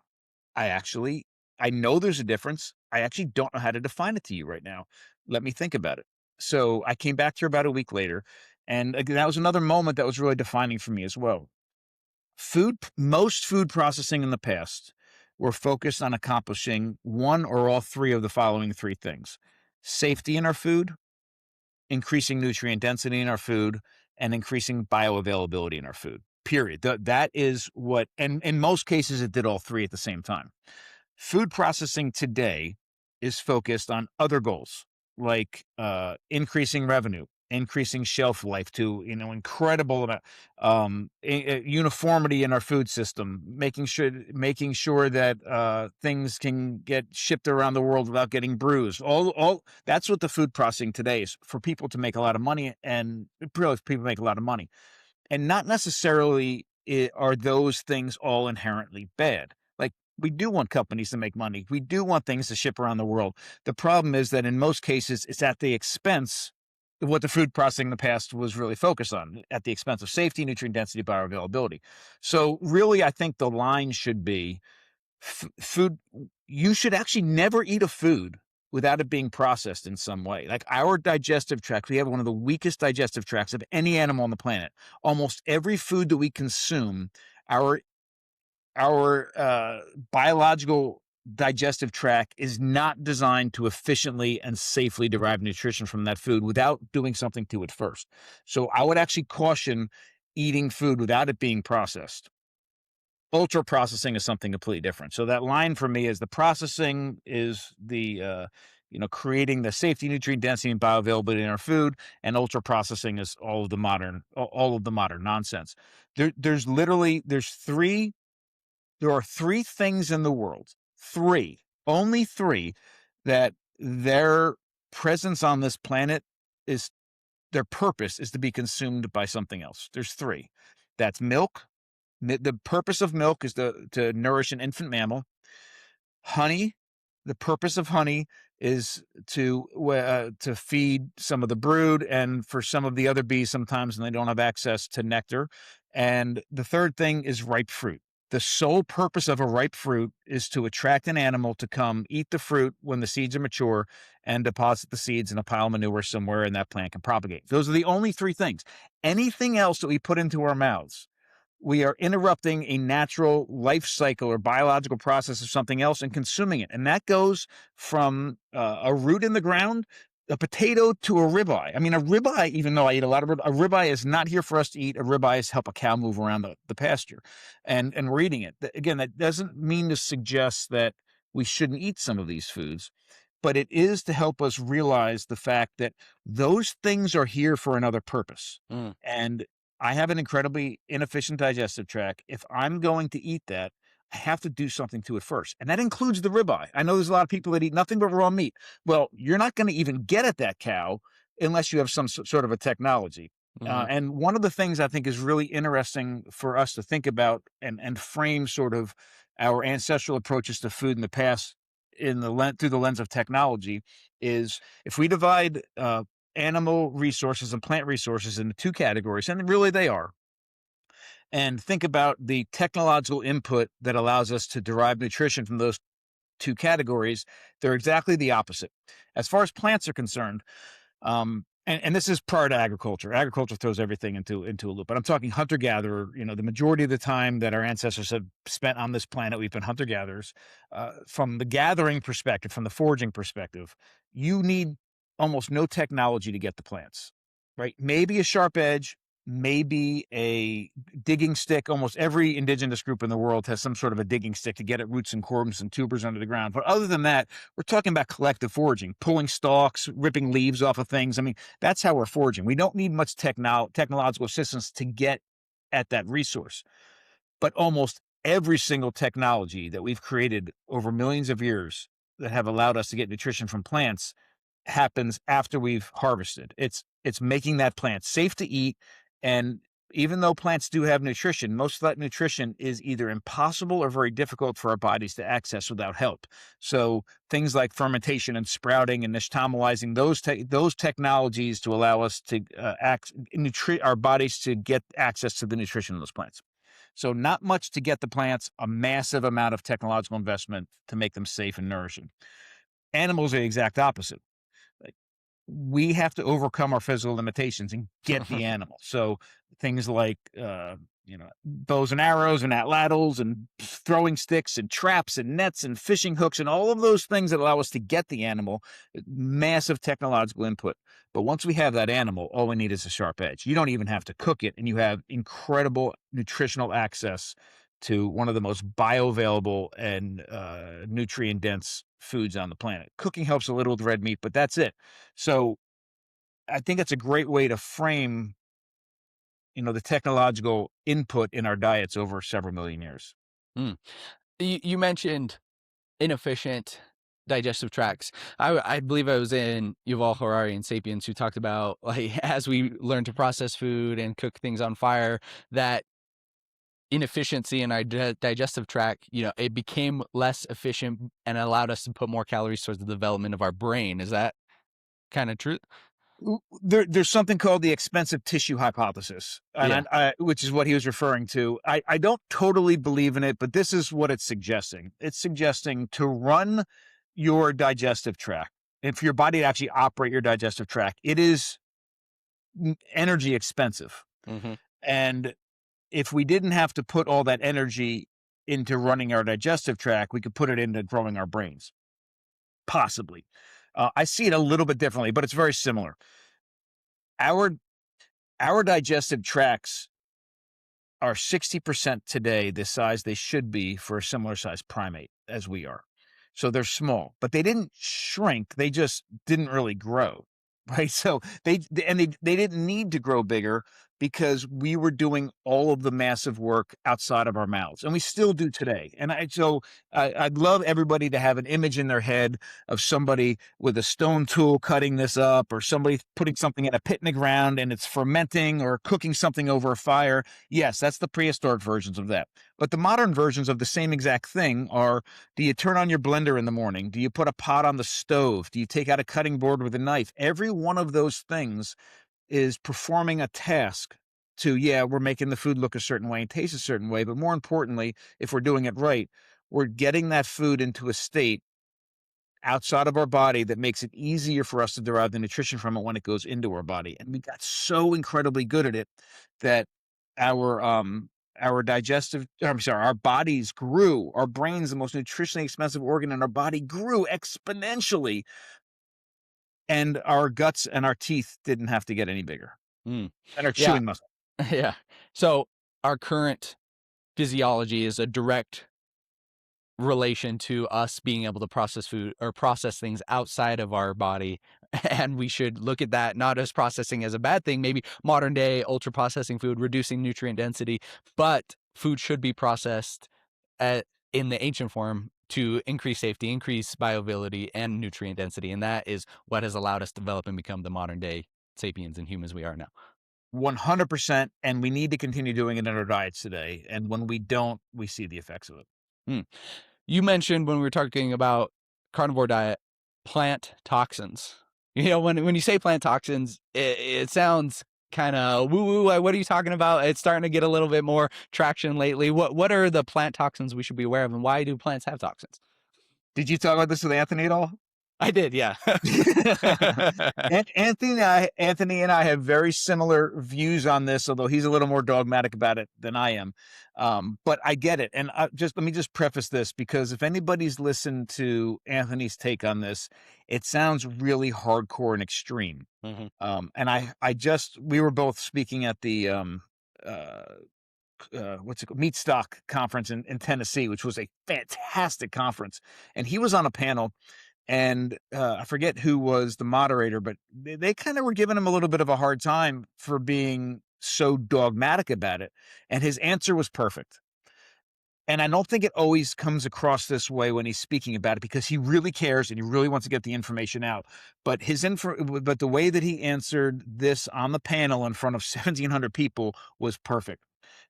know there's a difference. I actually don't know how to define it to you right now. Let me think about it. So I came back to her about a week later. And again, that was another moment that was really defining for me as well. Most food processing in the past were focused on accomplishing one or all three of the following three things: safety in our food, increasing nutrient density in our food, and increasing bioavailability in our food. Period. That is what, and in most cases, it did all three at the same time. Food processing today is focused on other goals, like increasing revenue, increasing shelf life to incredible amount, uniformity in our food system, making sure that things can get shipped around the world without getting bruised. All that's what the food processing today is, for people to make a lot of money, and really people make a lot of money. And not necessarily are those things all inherently bad. Like, we do want companies to make money. We do want things to ship around the world. The problem is that in most cases, it's at the expense of what the food processing in the past was really focused on, at the expense of safety, nutrient density, bioavailability. So really, I think the line should be food. You should actually never eat a food without it being processed in some way. Like our digestive tract, we have one of the weakest digestive tracts of any animal on the planet. Almost every food that we consume, our biological digestive tract is not designed to efficiently and safely derive nutrition from that food without doing something to it first. So I would actually caution eating food without it being processed. Ultra processing is something completely different. So that line for me is the processing is the creating the safety, nutrient density, and bioavailability in our food, and ultra processing is all of the modern nonsense. There's there are three things in the world, only three, that their presence on this planet is, their purpose is to be consumed by something else. There's three. That's milk. The purpose of milk is to nourish an infant mammal. Honey. The purpose of honey is to feed some of the brood, and for some of the other bees sometimes when they don't have access to nectar. And the third thing is ripe fruit. The sole purpose of a ripe fruit is to attract an animal to come eat the fruit when the seeds are mature and deposit the seeds in a pile of manure somewhere, and that plant can propagate. Those are the only three things. Anything else that we put into our mouths, we are interrupting a natural life cycle or biological process of something else and consuming it. And that goes from a root in the ground, a potato, to a ribeye. I mean, a ribeye, even though I eat a lot of ribeye, a ribeye is not here for us to eat. A ribeye is help a cow move around the pasture. And we're eating it. Again, that doesn't mean to suggest that we shouldn't eat some of these foods, but it is to help us realize the fact that those things are here for another purpose. Mm. And I have an incredibly inefficient digestive tract. If I'm going to eat that, I have to do something to it first. And that includes the ribeye. I know there's a lot of people that eat nothing but raw meat. Well, you're not going to even get at that cow unless you have some sort of a technology. Hmm. And one of the things I think is really interesting for us to think about and frame sort of our ancestral approaches to food in the past through the lens of technology is if we divide animal resources and plant resources into two categories, and really they are, and think about the technological input that allows us to derive nutrition from those two categories, they're exactly the opposite. As far as plants are concerned, and this is prior to agriculture. Agriculture throws everything into a loop. But I'm talking hunter-gatherer. The majority of the time that our ancestors have spent on this planet, we've been hunter-gatherers. From the gathering perspective, from the foraging perspective, you need almost no technology to get the plants, right? Maybe a sharp edge, maybe a digging stick. Almost every indigenous group in the world has some sort of a digging stick to get at roots and corbs and tubers under the ground. But other than that, we're talking about collective foraging, pulling stalks, ripping leaves off of things. I mean, that's how we're foraging. We don't need much technological assistance to get at that resource. But almost every single technology that we've created over millions of years that have allowed us to get nutrition from plants happens after we've harvested. It's making that plant safe to eat. And even though plants do have nutrition, most of that nutrition is either impossible or very difficult for our bodies to access without help. So things like fermentation and sprouting and nixtamalizing, those technologies to allow us to our bodies to get access to the nutrition of those plants. So not much to get the plants, a massive amount of technological investment to make them safe and nourishing. Animals are the exact opposite. We have to overcome our physical limitations and get the animal. So things like, bows and arrows and atlatls and throwing sticks and traps and nets and fishing hooks and all of those things that allow us to get the animal, massive technological input. But once we have that animal, all we need is a sharp edge. You don't even have to cook it, and you have incredible nutritional access to one of the most bioavailable and nutrient-dense foods on the planet. Cooking helps a little with red meat, but that's it. So I think it's a great way to frame, the technological input in our diets over several million years. Mm. You mentioned inefficient digestive tracts. I believe I was in Yuval Harari and Sapiens, who talked about, like, as we learn to process food and cook things on fire, that inefficiency in our digestive tract, it became less efficient and allowed us to put more calories towards the development of our brain. Is that kind of true? There's something called the expensive tissue hypothesis, and Yeah. which is what he was referring to. I don't totally believe in it, but this is what it's suggesting. It's suggesting to run your digestive tract, and for your body to actually operate your digestive tract, it is energy expensive. Hmm. And if we didn't have to put all that energy into running our digestive tract, we could put it into growing our brains. Possibly. I see it a little bit differently, but it's very similar. Our digestive tracts are 60% today the size they should be for a similar sized primate as we are. So they're small, but they didn't shrink. They just didn't really grow. Right. So they didn't need to grow bigger because we were doing all of the massive work outside of our mouths, and we still do today. And I'd love everybody to have an image in their head of somebody with a stone tool cutting this up, or somebody putting something in a pit in the ground and it's fermenting, or cooking something over a fire. Yes, that's the prehistoric versions of that. But the modern versions of the same exact thing are: do you turn on your blender in the morning? Do you put a pot on the stove? Do you take out a cutting board with a knife? Every one of those things is performing a task to, yeah, we're making the food look a certain way and taste a certain way, but more importantly, if we're doing it right, we're getting that food into a state outside of our body that makes it easier for us to derive the nutrition from it when it goes into our body. And we got so incredibly good at it that our digestive, I'm sorry, our bodies grew. Our brain's the most nutritionally expensive organ in our body, grew exponentially, and our guts and our teeth didn't have to get any bigger, Mm. and our Yeah. chewing muscle. Yeah. So our current physiology is a direct relation to us being able to process food or process things outside of our body. And we should look at that not as processing as a bad thing, maybe modern day ultra processing food, reducing nutrient density, but food should be processed in the ancient form to increase safety, increase bioavailability, and nutrient density. And that is what has allowed us to develop and become the modern day sapiens and humans we are now. 100%, and we need to continue doing it in our diets today. And when we don't, we see the effects of it. You mentioned when we were talking about carnivore diet, plant toxins. When you say plant toxins, it sounds kind of woo-woo. What are you talking about? It's starting to get a little bit more traction lately. What are the plant toxins we should be aware of, and why do plants have toxins? Did you talk about this with Anthony at all? I did, yeah. Anthony and I have very similar views on this, although he's a little more dogmatic about it than I am. But I get it. And let me just preface this, because if anybody's listened to Anthony's take on this, it sounds really hardcore and extreme. Mm-hmm. And we were both speaking at the what's it called? Meat Stock conference in Tennessee, which was a fantastic conference. And he was on a panel, and I forget who was the moderator, but they kind of were giving him a little bit of a hard time for being so dogmatic about it. And his answer was perfect. And I don't think it always comes across this way when he's speaking about it, because he really cares and he really wants to get the information out. But but the way that he answered this on the panel in front of 1,700 people was perfect.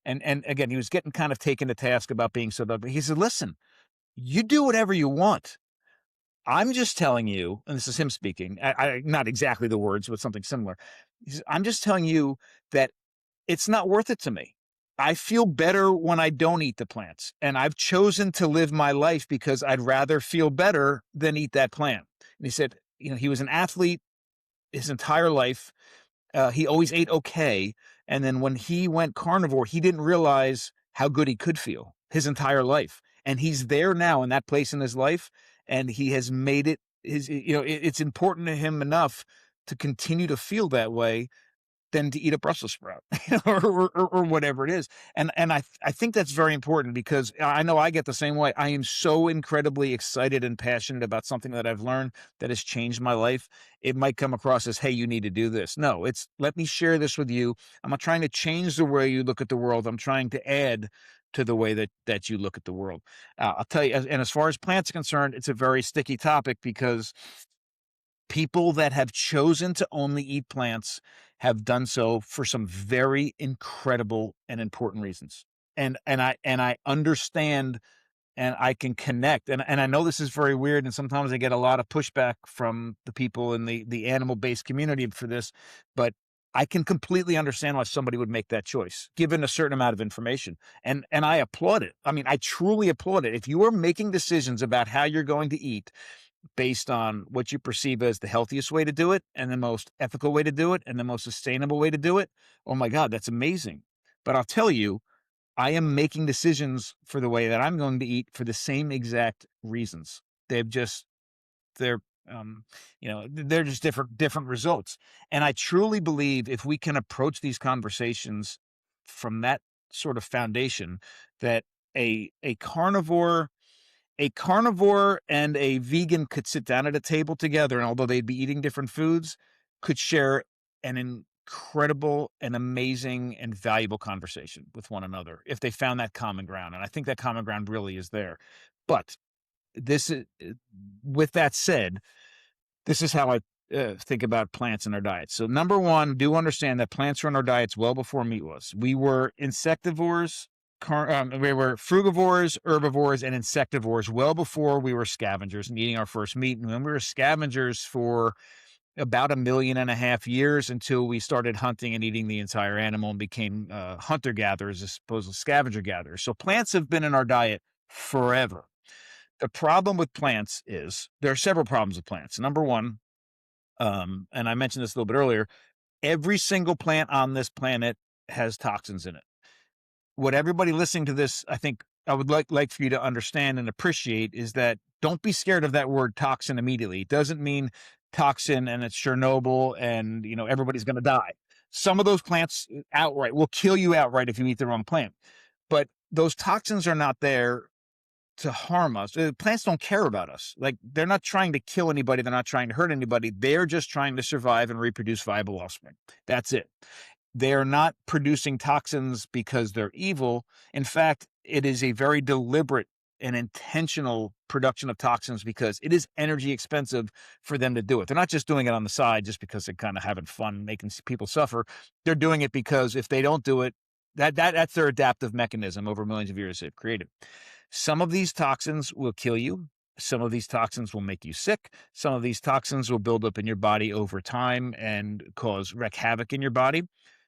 And again, he was getting kind of taken to task about being so dogmatic. He said, listen, you do whatever you want. I'm just telling you, and this is him speaking, not exactly the words, but something similar. He says, I'm just telling you that it's not worth it to me. I feel better when I don't eat the plants. And I've chosen to live my life because I'd rather feel better than eat that plant. And he said, he was an athlete his entire life. He always ate okay. And then when he went carnivore, he didn't realize how good he could feel his entire life. And he's there now in that place in his life. And he has made it it's important to him enough to continue to feel that way than to eat a Brussels sprout or whatever it is. And I think that's very important, because I know I get the same way. I am so incredibly excited and passionate about something that I've learned that has changed my life. It might come across as, hey, you need to do this. No, it's let me share this with you. I'm not trying to change the way you look at the world. I'm trying to add to the way that you look at the world. I'll tell you, and as far as plants are concerned, it's a very sticky topic, because people that have chosen to only eat plants have done so for some very incredible and important reasons. And I understand, and I can connect. And I know this is very weird, and sometimes I get a lot of pushback from the people in the animal-based community for this, but I can completely understand why somebody would make that choice, given a certain amount of information. And I applaud it. I mean, I truly applaud it. If you are making decisions about how you're going to eat based on what you perceive as the healthiest way to do it, and the most ethical way to do it, and the most sustainable way to do it, oh my God, that's amazing. But I'll tell you, I am making decisions for the way that I'm going to eat for the same exact reasons. They've just, they're, they're just different results. And I truly believe if we can approach these conversations from that sort of foundation, that a carnivore and a vegan could sit down at a table together, and although they'd be eating different foods, could share an incredible and amazing and valuable conversation with one another if they found that common ground. And I think that common ground really is there. But with that said, this is how I think about plants in our diets. So number one, do understand that plants were in our diets well before meat was. We were insectivores, we were frugivores, herbivores, and insectivores well before we were scavengers and eating our first meat. And when we were scavengers for about 1.5 million years until we started hunting and eating the entire animal and became hunter gatherers as opposed to scavenger gatherers. So plants have been in our diet forever. The problem with plants is there are several problems with plants. Number one, and I mentioned this a little bit earlier, every single plant on this planet has toxins in it. What everybody listening to this, I think I would like for you to understand and appreciate is that don't be scared of that word toxin immediately. It doesn't mean toxin and it's Chernobyl and everybody's going to die. Some of those plants outright will kill you outright if you eat the wrong plant. But those toxins are not there to harm us. Plants don't care about us. Like, they're not trying to kill anybody. They're not trying to hurt anybody. They're just trying to survive and reproduce viable offspring. That's it. They're not producing toxins because they're evil. In fact, it is a very deliberate and intentional production of toxins because it is energy expensive for them to do it. They're not just doing it on the side just because they're kind of having fun making people suffer. They're doing it because if they don't do it, that's their adaptive mechanism over millions of years they've created. Some of these toxins will kill you. Some of these toxins will make you sick. Some of these toxins will build up in your body over time and wreak havoc in your body.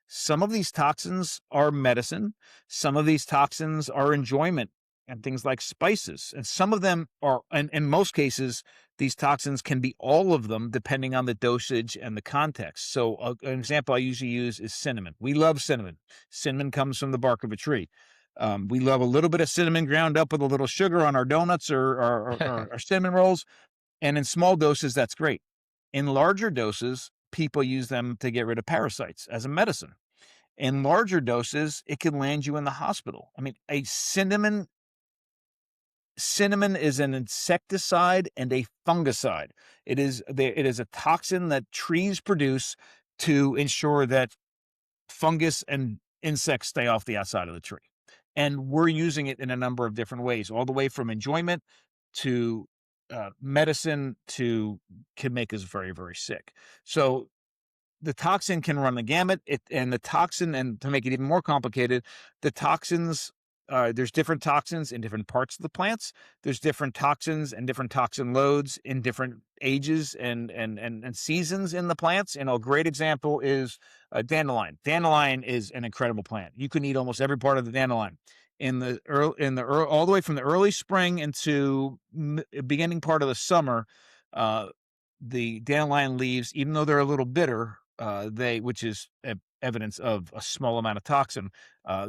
Some of these toxins are medicine. Some of these toxins are enjoyment and things like spices. And some of them are, and in most cases, these toxins can be all of them depending on the dosage and the context. So an example I usually use is cinnamon. We love cinnamon. Cinnamon comes from the bark of a tree. We love a little bit of cinnamon ground up with a little sugar on our donuts or our cinnamon rolls. And in small doses, that's great. In larger doses, people use them to get rid of parasites as a medicine. In larger doses, it can land you in the hospital. I mean, cinnamon is an insecticide and a fungicide. It is a toxin that trees produce to ensure that fungus and insects stay off the outside of the tree. And we're using it in a number of different ways, all the way from enjoyment to medicine can make us very, very sick. So the toxin can run the gamut. And to make it even more complicated, the toxins, there's different toxins in different parts of the plants. There's different toxins and different toxin loads in different ages and seasons in the plants. And a great example is dandelion. Dandelion is an incredible plant. You can eat almost every part of the dandelion all the way from the early spring into beginning part of the summer. The dandelion leaves, even though they're a little bitter, which is evidence of a small amount of toxin,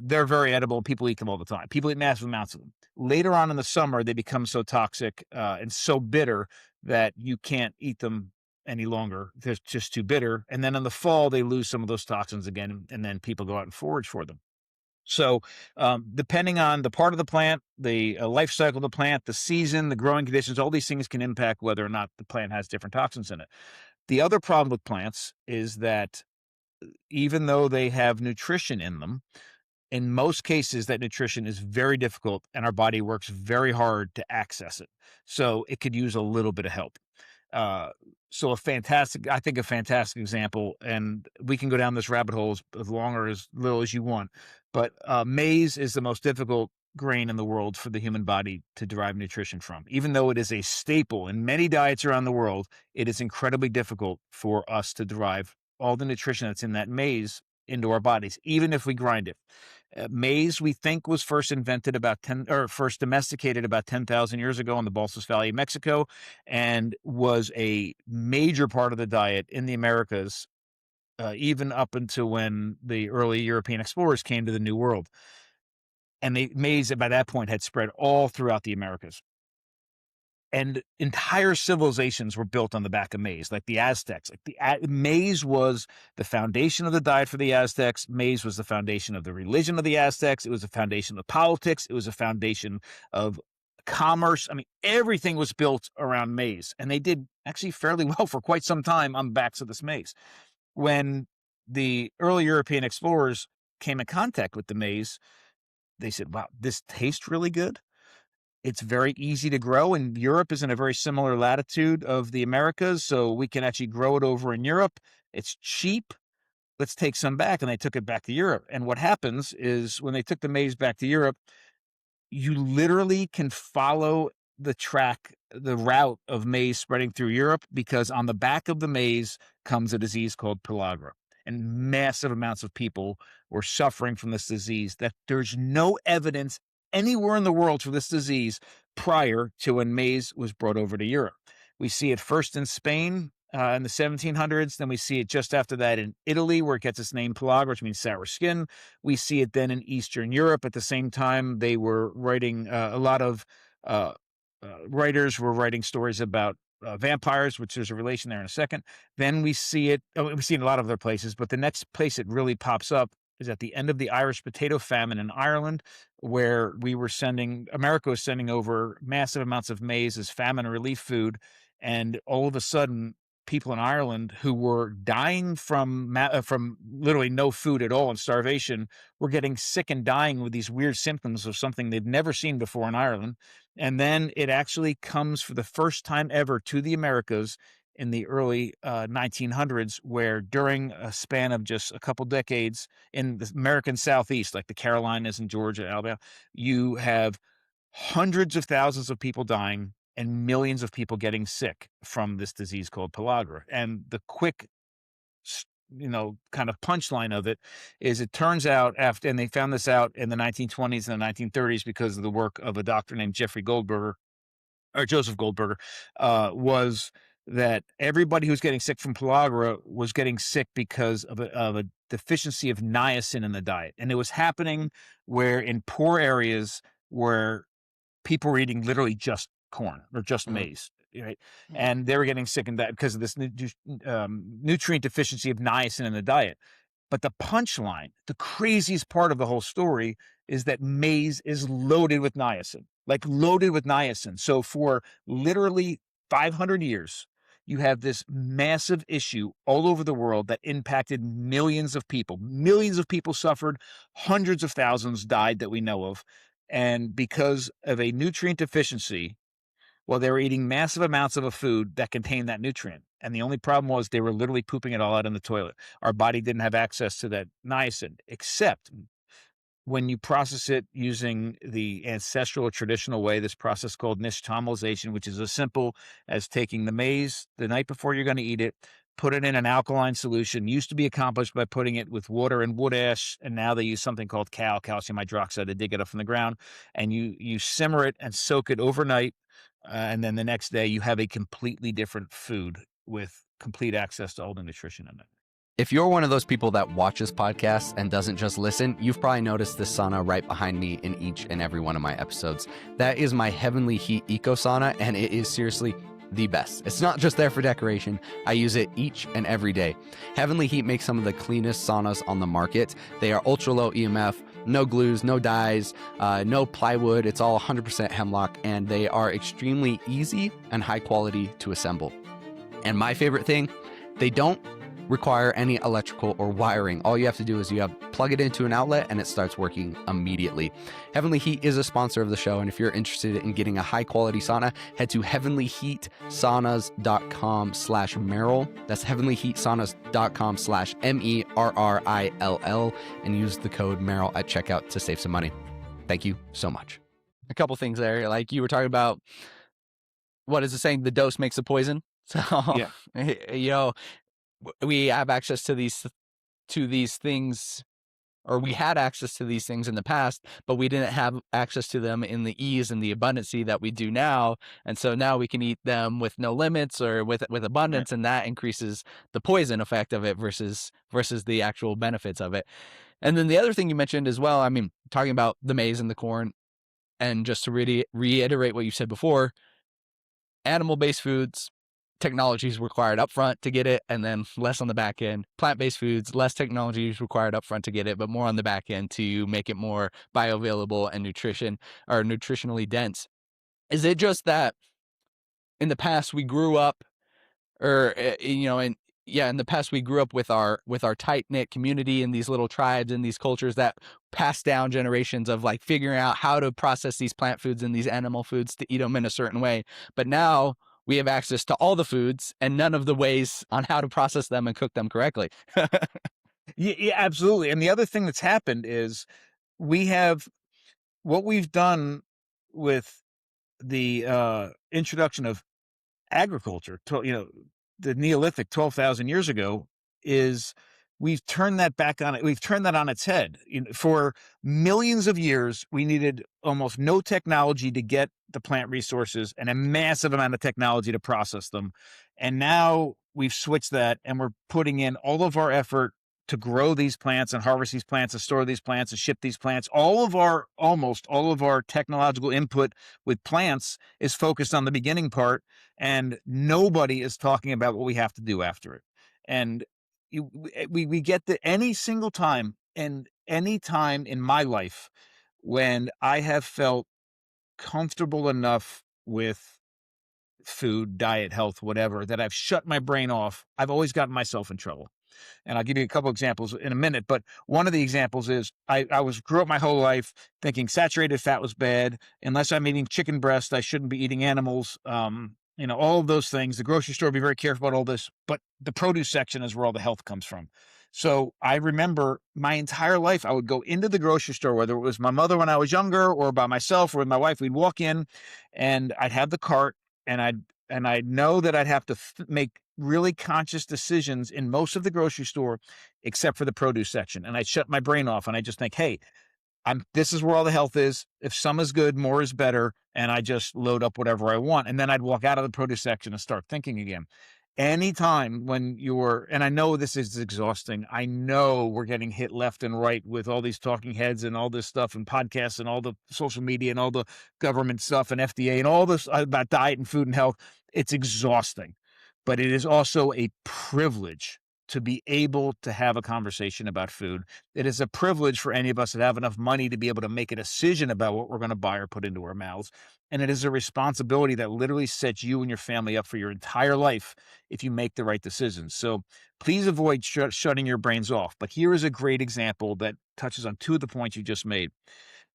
they're very edible. People eat them all the time. People eat massive amounts of them. Later on in the summer, they become so toxic and so bitter that you can't eat them any longer. They're just too bitter. And then in the fall, they lose some of those toxins again, and then people go out and forage for them. So depending on the part of the plant, the life cycle of the plant, the season, the growing conditions, all these things can impact whether or not the plant has different toxins in it. The other problem with plants is that even though they have nutrition in them, in most cases, that nutrition is very difficult and our body works very hard to access it. So it could use a little bit of help. So a fantastic example, and we can go down this rabbit hole as long or as little as you want, but maize is the most difficult grain in the world for the human body to derive nutrition from. Even though it is a staple in many diets around the world, it is incredibly difficult for us to derive all the nutrition that's in that maize into our bodies, even if we grind it. Maize, we think, was first domesticated about 10,000 years ago in the Balsas Valley of Mexico, and was a major part of the diet in the Americas, even up until when the early European explorers came to the New World. And maize, by that point, had spread all throughout the Americas. And entire civilizations were built on the back of maize, like the Aztecs. Maize was the foundation of the diet for the Aztecs. Maize was the foundation of the religion of the Aztecs. It was the foundation of politics. It was a foundation of commerce. I mean, everything was built around maize. And they did actually fairly well for quite some time on the backs of this maize. When the early European explorers came in contact with the maize, they said, wow, this tastes really good. It's very easy to grow, and Europe is in a very similar latitude of the Americas, so we can actually grow it over in Europe. It's cheap. Let's take some back. And they took it back to Europe. And what happens is when they took the maize back to Europe, you literally can follow the route of maize spreading through Europe, because on the back of the maize comes a disease called pellagra. And massive amounts of people were suffering from this disease, that there's no evidence anywhere in the world for this disease prior to when maize was brought over to Europe. We see it first in Spain in the 1700s. Then we see it just after that in Italy, where it gets its name pellagra, which means sour skin. We see it then in Eastern Europe. At the same time, they were writing a lot of writers were writing stories about vampires, which there's a relation there in a second. Then we see it in a lot of other places, but the next place it really pops up is at the end of the Irish potato famine in Ireland, where America was sending over massive amounts of maize as famine relief food. And all of a sudden, people in Ireland who were dying from literally no food at all and starvation were getting sick and dying with these weird symptoms of something they'd never seen before in Ireland. And then it actually comes for the first time ever to the Americas in the early 1900s, where during a span of just a couple decades in the American Southeast, like the Carolinas and Georgia, Alabama, you have hundreds of thousands of people dying and millions of people getting sick from this disease called pellagra. And the quick, kind of punchline of it is, it turns out and they found this out in the 1920s and the 1930s because of the work of a doctor named Joseph Goldberger, was that everybody who's getting sick from pellagra was getting sick because of a deficiency of niacin in the diet. And it was happening where in poor areas where people were eating literally just corn or just maize, right? And they were getting sick in that because of this nutrient deficiency of niacin in the diet. But the punchline, the craziest part of the whole story, is that maize is loaded with niacin, like loaded with niacin. So for literally 500 years, you have this massive issue all over the world that impacted millions of people. Millions of people suffered, hundreds of thousands died that we know of. And because of a nutrient deficiency, well, they were eating massive amounts of a food that contained that nutrient. And the only problem was they were literally pooping it all out in the toilet. Our body didn't have access to that niacin, except when you process it using the ancestral or traditional way, this process called nixtamalization, which is as simple as taking the maize the night before you're going to eat it, put it in an alkaline solution. Used to be accomplished by putting it with water and wood ash, and now they use something called calcium hydroxide to dig it up from the ground. And you simmer it and soak it overnight, and then the next day you have a completely different food with complete access to all the nutrition in it. If you're one of those people that watches podcasts and doesn't just listen, you've probably noticed this sauna right behind me in each and every one of my episodes. That is my Heavenly Heat Eco Sauna, and it is seriously the best. It's not just there for decoration. I use it each and every day. Heavenly Heat makes some of the cleanest saunas on the market. They are ultra low EMF, no glues, no dyes, no plywood. It's all 100% hemlock, and they are extremely easy and high quality to assemble. And my favorite thing, they don't require any electrical or wiring. All you have to do is plug it into an outlet and it starts working immediately. Heavenly Heat is a sponsor of the show, and if you're interested in getting a high quality sauna, head to heavenlyheatsaunas.com/Merrill. That's heavenlyheatsaunas.com/MERRILL, and use the code Merrill at checkout to save some money. Thank you so much. A couple things there, like you were talking about, what is it saying? The dose makes the poison. So, yeah. We have access to these things, or we had access to these things in the past, but we didn't have access to them in the ease and the abundancy that we do now. And so now we can eat them with no limits or with abundance, right. And that increases the poison effect of it versus the actual benefits of it. And then the other thing you mentioned as well, I mean, talking about the maize and the corn, and just to reiterate what you said before, animal-based foods, technology is required up front to get it, and then less on the back end. Plant-based foods, less technology is required up front to get it, but more on the back end to make it more bioavailable and nutritionally dense. Is it just that in the past we grew up, in the past we grew up with our tight-knit community and these little tribes and these cultures that passed down generations of like figuring out how to process these plant foods and these animal foods to eat them in a certain way. But now we have access to all the foods and none of the ways on how to process them and cook them correctly. Yeah, absolutely. And the other thing that's happened is what we've done with the introduction of agriculture, the Neolithic 12,000 years ago, is we've turned that back on it. We've turned that on its head. For millions of years, we needed almost no technology to get the plant resources and a massive amount of technology to process them. And now we've switched that and we're putting in all of our effort to grow these plants and harvest these plants and store these plants and ship these plants. Almost all of our technological input with plants is focused on the beginning part, and nobody is talking about what we have to do after it. And we get the any single time, and any time in my life when I have felt comfortable enough with food, diet, health, whatever, that I've shut my brain off, I've always gotten myself in trouble. And I'll give you a couple examples in a minute. But one of the examples is grew up my whole life thinking saturated fat was bad. Unless I'm eating chicken breast, I shouldn't be eating animals. All of those things. The grocery store, be very careful about all this. But the produce section is where all the health comes from. So I remember my entire life, I would go into the grocery store, whether it was my mother when I was younger or by myself or with my wife. We'd walk in and I'd have the cart, and I'd know that I'd have to make really conscious decisions in most of the grocery store, except for the produce section. And I'd shut my brain off and I just think, hey, this is where all the health is. If some is good, more is better. And I just load up whatever I want. And then I'd walk out of the produce section and start thinking again. Anytime when and I know this is exhausting. I know we're getting hit left and right with all these talking heads and all this stuff and podcasts and all the social media and all the government stuff and FDA and all this about diet and food and health. It's exhausting, but it is also a privilege to be able to have a conversation about food. It is a privilege for any of us that have enough money to be able to make a decision about what we're going to buy or put into our mouths. And it is a responsibility that literally sets you and your family up for your entire life if you make the right decisions. So please avoid shutting your brains off. But here is a great example that touches on two of the points you just made.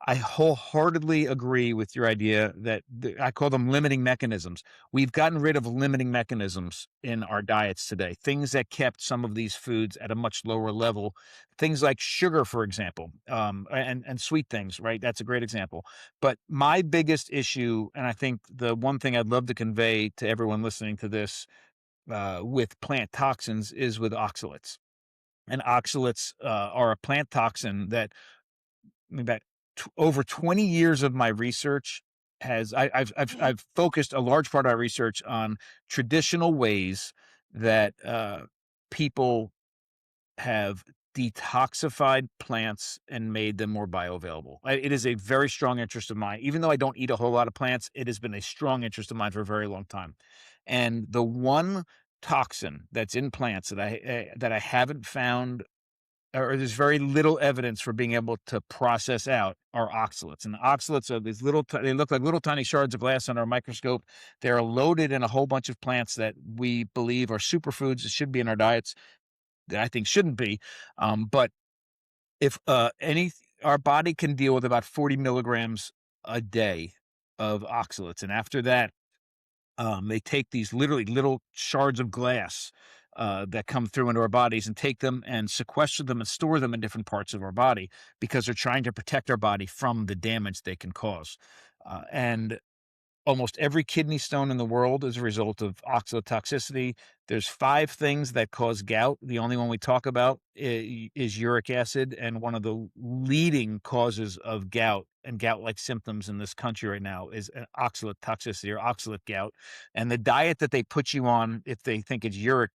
I wholeheartedly agree with your idea that I call them limiting mechanisms. We've gotten rid of limiting mechanisms in our diets today, things that kept some of these foods at a much lower level, things like sugar, for example, and sweet things, right? That's a great example. But my biggest issue, and I think the one thing I'd love to convey to everyone listening to this with plant toxins is with oxalates. And oxalates are a plant toxin that over 20 years of my research I've focused a large part of our research on traditional ways that people have detoxified plants and made them more bioavailable. It is a very strong interest of mine. Even though I don't eat a whole lot of plants, it has been a strong interest of mine for a very long time. And the one toxin that's in plants that I haven't found, or there's very little evidence for being able to process out, are oxalates. And the oxalates are these they look like little tiny shards of glass under a microscope. They're loaded in a whole bunch of plants that we believe are superfoods that should be in our diets, that I think shouldn't be. But if our body can deal with about 40 milligrams a day of oxalates. And after that, they take these literally little shards of glass that come through into our bodies and take them and sequester them and store them in different parts of our body because they're trying to protect our body from the damage they can cause. And almost every kidney stone in the world is a result of oxalate toxicity. There's 5 things that cause gout. The only one we talk about is uric acid, and one of the leading causes of gout and gout-like symptoms in this country right now is oxalate toxicity or oxalate gout. And the diet that they put you on, if they think it's uric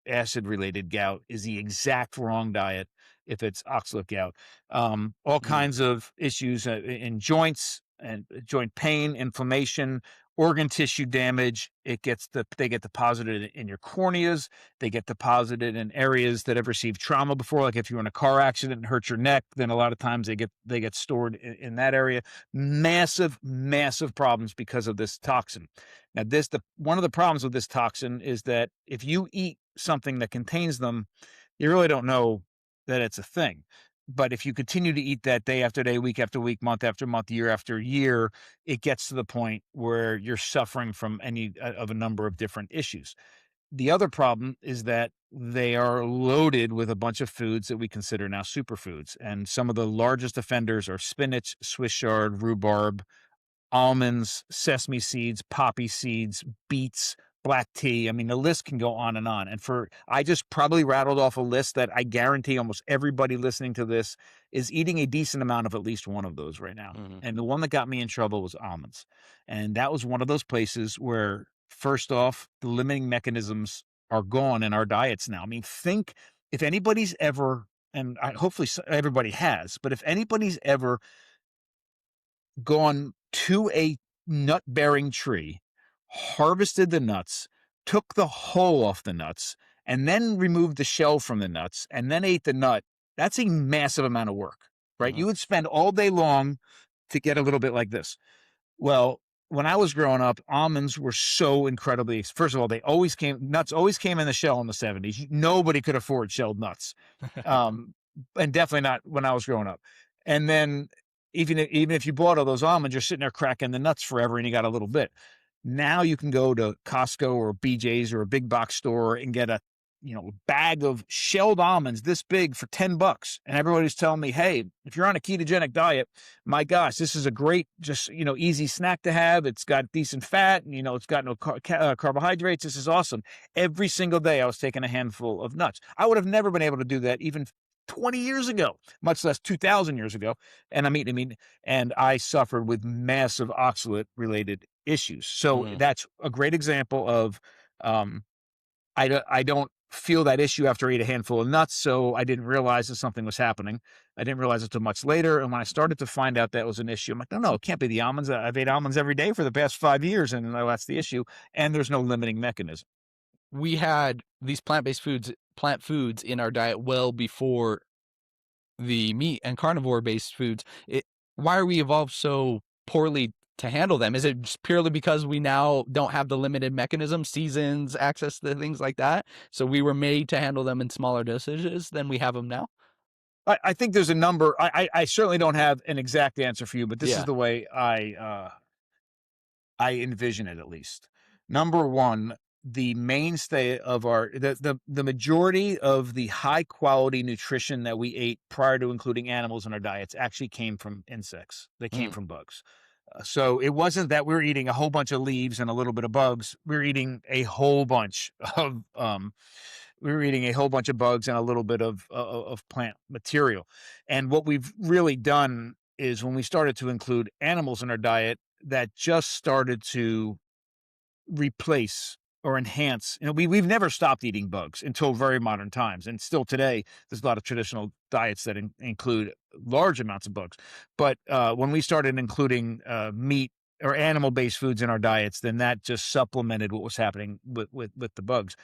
acid-related gout, is the exact wrong diet if it's oxalate gout. All kinds of issues in joints and joint pain, inflammation, organ tissue damage. They get deposited in your corneas. They get deposited in areas that have received trauma before. Like if you're in a car accident and hurt your neck, then a lot of times they get stored in that area. Massive, massive problems because of this toxin. Now, one of the problems with this toxin is that if you eat something that contains them, you really don't know that it's a thing. But if you continue to eat that day after day, week after week, month after month, year after year, it gets to the point where you're suffering from any of a number of different issues. The other problem is that they are loaded with a bunch of foods that we consider now superfoods. And some of the largest offenders are spinach, Swiss chard, rhubarb, almonds, sesame seeds, poppy seeds, beets, black tea. I mean, the list can go on and on. And I just probably rattled off a list that I guarantee almost everybody listening to this is eating a decent amount of at least one of those right now. Mhm. And the one that got me in trouble was almonds. And that was one of those places where, first off, the limiting mechanisms are gone in our diets now. I mean, think if anybody's ever, and hopefully everybody has, but if anybody's ever gone to a nut bearing tree, harvested the nuts, took the hull off the nuts, and then removed the shell from the nuts, and then ate the nut, that's a massive amount of work, right? Mhm. You would spend all day long to get a little bit like this. Well, when I was growing up, almonds were so incredibly, first of all, nuts always came in the shell in the 70s. Nobody could afford shelled nuts. Um, and definitely not when I was growing up. And then even if you bought all those almonds, you're sitting there cracking the nuts forever and you got a little bit. Now you can go to Costco or BJ's or a big box store and get a bag of shelled almonds this big for $10. And everybody's telling me, hey, if you're on a ketogenic diet, my gosh, this is a great, just, easy snack to have. It's got decent fat and, it's got no carbohydrates. This is awesome. Every single day I was taking a handful of nuts. I would have never been able to do that even 20 years ago, much less 2,000 years ago. And and I suffered with massive oxalate related issues. So Mhm. that's a great example of, I don't feel that issue after I ate a handful of nuts, so I didn't realize that something was happening. I didn't realize it until much later, and when I started to find out that was an issue, I'm like, no, it can't be the almonds. I've ate almonds every day for the past 5 years, and no, that's the issue, and there's no limiting mechanism. We had these plant foods in our diet well before the meat and carnivore-based foods. Why are we evolved so poorly to handle them? Is it just purely because we now don't have the limited mechanism, seasons, access to things like that? So we were made to handle them in smaller dosages than we have them now? I think there's a number. I certainly don't have an exact answer for you, but this is Yeah. the way I envision it, at least. Number one, the mainstay of the majority of the high quality nutrition that we ate prior to including animals in our diets actually came from insects. They came Mm. from bugs. So it wasn't that we were eating a whole bunch of leaves and a little bit of bugs. We were eating a whole bunch of bugs and a little bit of plant material. And what we've really done is when we started to include animals in our diet, that just started to replace or enhance. We've never stopped eating bugs until very modern times, and still today, there's a lot of traditional diets that include large amounts of bugs. But when we started including meat or animal-based foods in our diets, then that just supplemented what was happening with the bugs.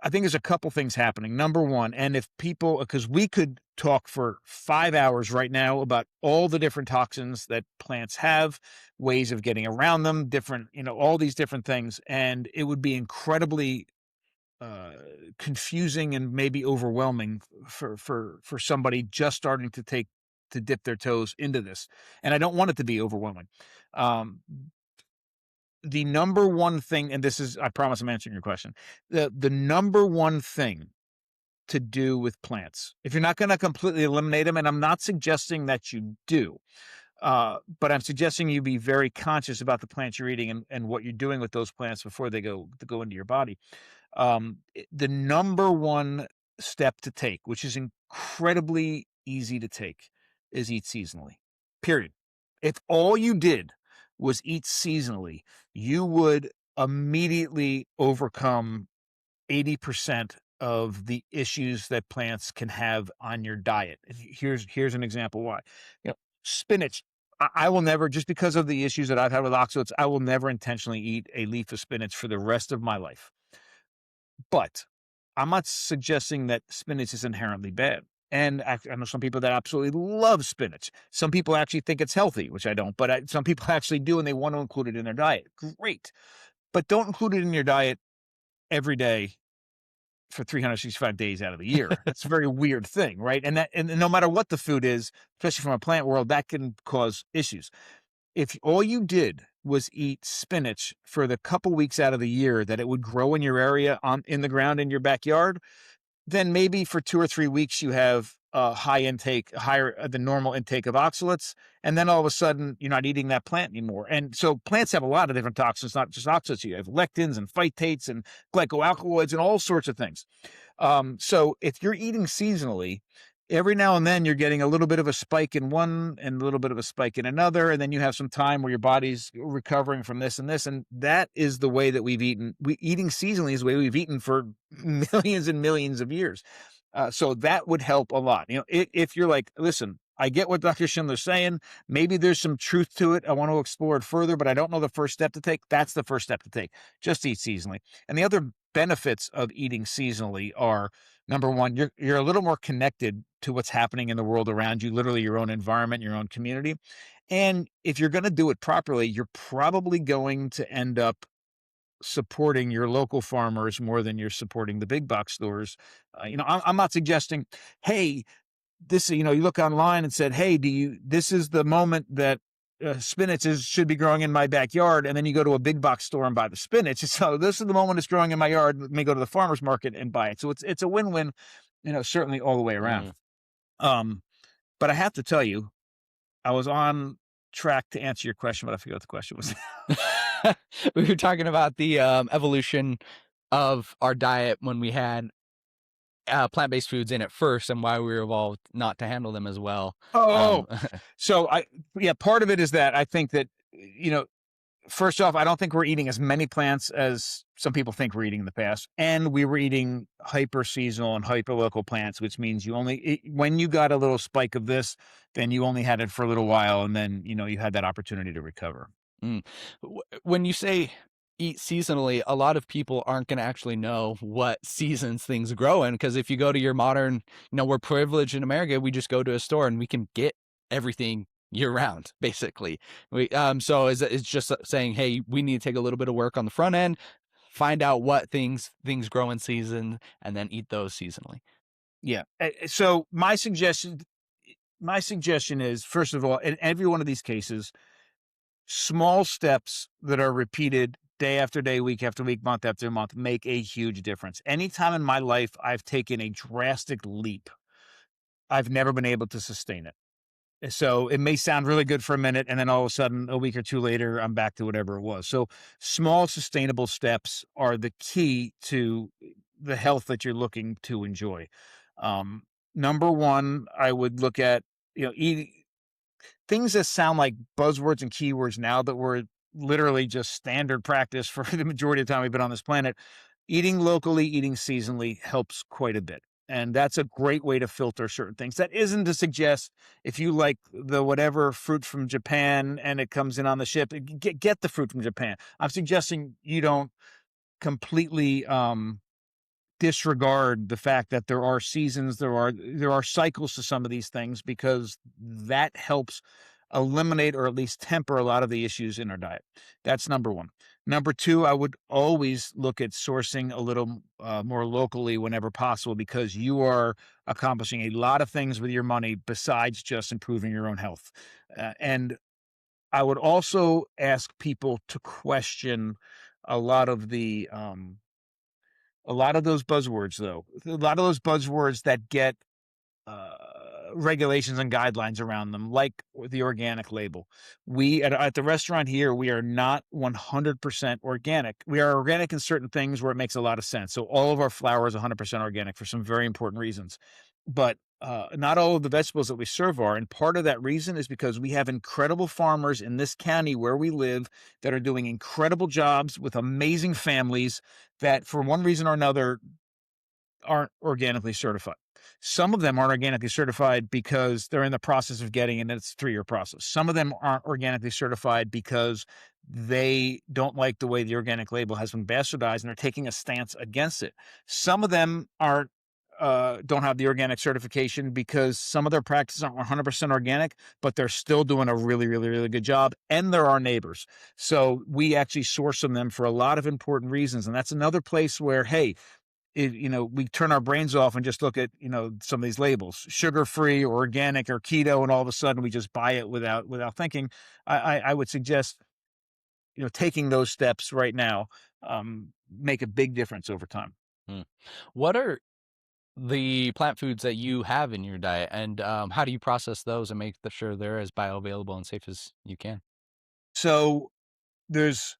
I think there's a couple things happening. Number one, and if people, because we could talk for 5 hours right now about all the different toxins that plants have, ways of getting around them, different, all these different things. And it would be incredibly uh, confusing and maybe overwhelming for somebody just starting to dip their toes into this. And I don't want it to be overwhelming. Um, the number one thing, and this is, I promise I'm answering your question. The number one thing to do with plants, if you're not going to completely eliminate them, and I'm not suggesting that you do, but I'm suggesting you be very conscious about the plants you're eating and what you're doing with those plants before they go into your body. The number one step to take, which is incredibly easy to take, is eat seasonally. Period. If all you did was eat seasonally, you would immediately overcome 80% of the issues that plants can have on your diet. Here's an example why. Spinach. I will never, just because of the issues that I've had with oxalates, I will never intentionally eat a leaf of spinach for the rest of my life. But I'm not suggesting that spinach is inherently bad. And I know some people that absolutely love spinach. Some people actually think it's healthy, which I don't, but some people actually do, and they want to include it in their diet. Great. But don't include it in your diet every day for 365 days out of the year. That's a very weird thing, right? And no matter what the food is, especially from a plant world, that can cause issues. If all you did was eat spinach for the couple weeks out of the year that it would grow in your area in the ground in your backyard, then maybe for 2 or 3 weeks you have higher than normal intake of oxalates, and then all of a sudden you're not eating that plant anymore. And so plants have a lot of different toxins, not just oxalates. You have lectins and phytates and glycoalkaloids and all sorts of things. So if you're eating seasonally, every now and then you're getting a little bit of a spike in one and a little bit of a spike in another, and then you have some time where your body's recovering from this and this, and that is the way that we've eaten. Eating seasonally is the way we've eaten for millions and millions of years. So that would help a lot. If you're like, listen, I get what Dr. Schindler's saying. Maybe there's some truth to it. I want to explore it further, but I don't know the first step to take. That's the first step to take. Just eat seasonally. And the other benefits of eating seasonally are, number one, you're a little more connected to what's happening in the world around you, literally your own environment, your own community. And if you're going to do it properly, you're probably going to end up supporting your local farmers more than you're supporting the big box stores. I'm not suggesting, hey, this, you look online and said, hey, this is the moment that spinach should be growing in my backyard. And then you go to a big box store and buy the spinach. So this is the moment it's growing in my yard. Let me go to the farmer's market and buy it. So it's a win-win, certainly all the way around. But I have to tell you, I was on track to answer your question, but I forget what the question was. We were talking about the evolution of our diet when we had plant-based foods in it first, and why we were evolved not to handle them as well. So part of it is that I think that, first off, I don't think we're eating as many plants as some people think we're eating in the past. And we were eating hyper seasonal and hyper local plants, which means when you got a little spike of this, then you only had it for a little while. And then, you had that opportunity to recover. When you say eat seasonally, a lot of people aren't going to actually know what seasons things grow in. Because if you go to your modern, we're privileged in America, we just go to a store and we can get everything year round, basically. So it's just saying, hey, we need to take a little bit of work on the front end, find out what things grow in season, and then eat those seasonally. Yeah. So my suggestion is, first of all, in every one of these cases, small steps that are repeated day after day, week after week, month after month make a huge difference. Anytime in my life I've taken a drastic leap, I've never been able to sustain it. So it may sound really good for a minute, and then all of a sudden, a week or two later, I'm back to whatever it was. So small, sustainable steps are the key to the health that you're looking to enjoy. Number one, I would look at, eating things that sound like buzzwords and keywords now that were literally just standard practice for the majority of the time we've been on this planet. Eating locally, eating seasonally helps quite a bit. And that's a great way to filter certain things. That isn't to suggest if you like the whatever fruit from Japan and it comes in on the ship, get the fruit from Japan. I'm suggesting you don't completely disregard the fact that there are seasons, there are cycles to some of these things, because that helps eliminate or at least temper a lot of the issues in our diet. That's number one. Number two, I would always look at sourcing a little more locally whenever possible, because you are accomplishing a lot of things with your money besides just improving your own health. And I would also ask people to question a lot of those buzzwords, though. A lot of those buzzwords that get regulations and guidelines around them, like the organic label. We at the restaurant here, we are not 100% organic. We are organic in certain things where it makes a lot of sense. So all of our flour is 100% organic for some very important reasons. But not all of the vegetables that we serve are. And part of that reason is because we have incredible farmers in this county where we live that are doing incredible jobs with amazing families that, for one reason or another, aren't organically certified. Some of them aren't organically certified because they're in the process of getting it, and it's a 3-year process. Some of them aren't organically certified because they don't like the way the organic label has been bastardized and they're taking a stance against it. Some of them don't have the organic certification because some of their practices aren't 100% organic, but they're still doing a really, really, really good job. And they're our neighbors. So we actually source from them for a lot of important reasons. And that's another place where, hey, we turn our brains off and just look at, some of these labels, sugar-free or organic or keto, and all of a sudden we just buy it without thinking. I would suggest, taking those steps right now make a big difference over time. What are the plant foods that you have in your diet, and how do you process those and make sure they're as bioavailable and safe as you can? So there's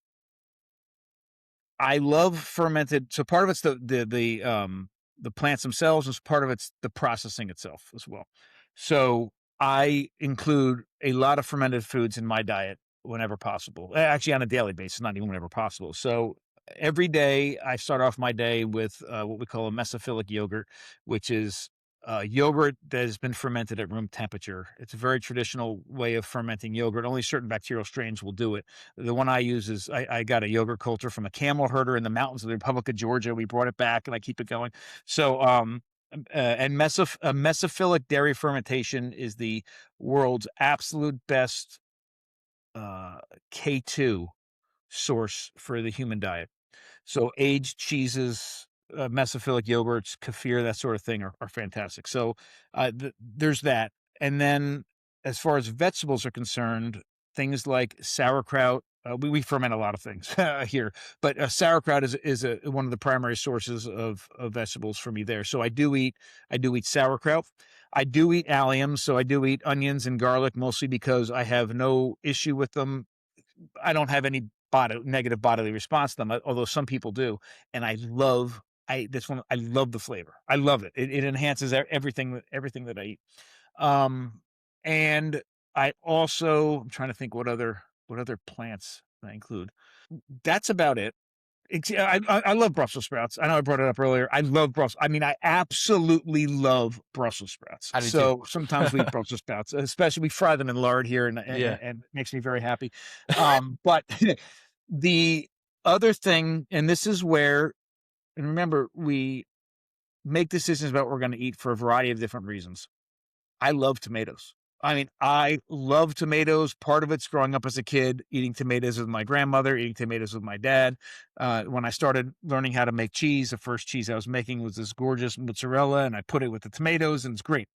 I love fermented. So part of it's the plants themselves, and part of it's the processing itself as well. So I include a lot of fermented foods in my diet whenever possible. Actually, on a daily basis, not even whenever possible. So every day I start off my day with what we call a mesophilic yogurt, which is yogurt that has been fermented at room temperature. It's a very traditional way of fermenting yogurt. Only certain bacterial strains will do it. The one I use is I got a yogurt culture from a camel herder in the mountains of the Republic of Georgia. We brought it back, and I keep it going. So, and mesophilic dairy fermentation is the world's absolute best uh, K2 source for the human diet. So aged cheeses, mesophilic yogurts, kefir, that sort of thing are fantastic. So there's that. And then as far as vegetables are concerned, things like sauerkraut. We ferment a lot of things here, but sauerkraut is one of the primary sources of vegetables for me there. So I do eat sauerkraut. I do eat alliums, so I do eat onions and garlic mostly because I have no issue with them. I don't have any negative bodily response to them, although some people do. And I love the flavor. I love it. It enhances everything that I eat. And I'm trying to think what other plants I include. That's about it. I love Brussels sprouts. I know I brought it up earlier. I love Brussels. I mean, I absolutely love Brussels sprouts. I do too. So sometimes we eat Brussels sprouts, especially we fry them in lard here, Yeah. and it makes me very happy. But the other thing, and this is where, and remember, we make decisions about what we're going to eat for a variety of different reasons. I love tomatoes. I mean, I love tomatoes. Part of it's growing up as a kid, eating tomatoes with my grandmother, eating tomatoes with my dad. When I started learning how to make cheese, the first cheese I was making was this gorgeous mozzarella, and I put it with the tomatoes, and it's great.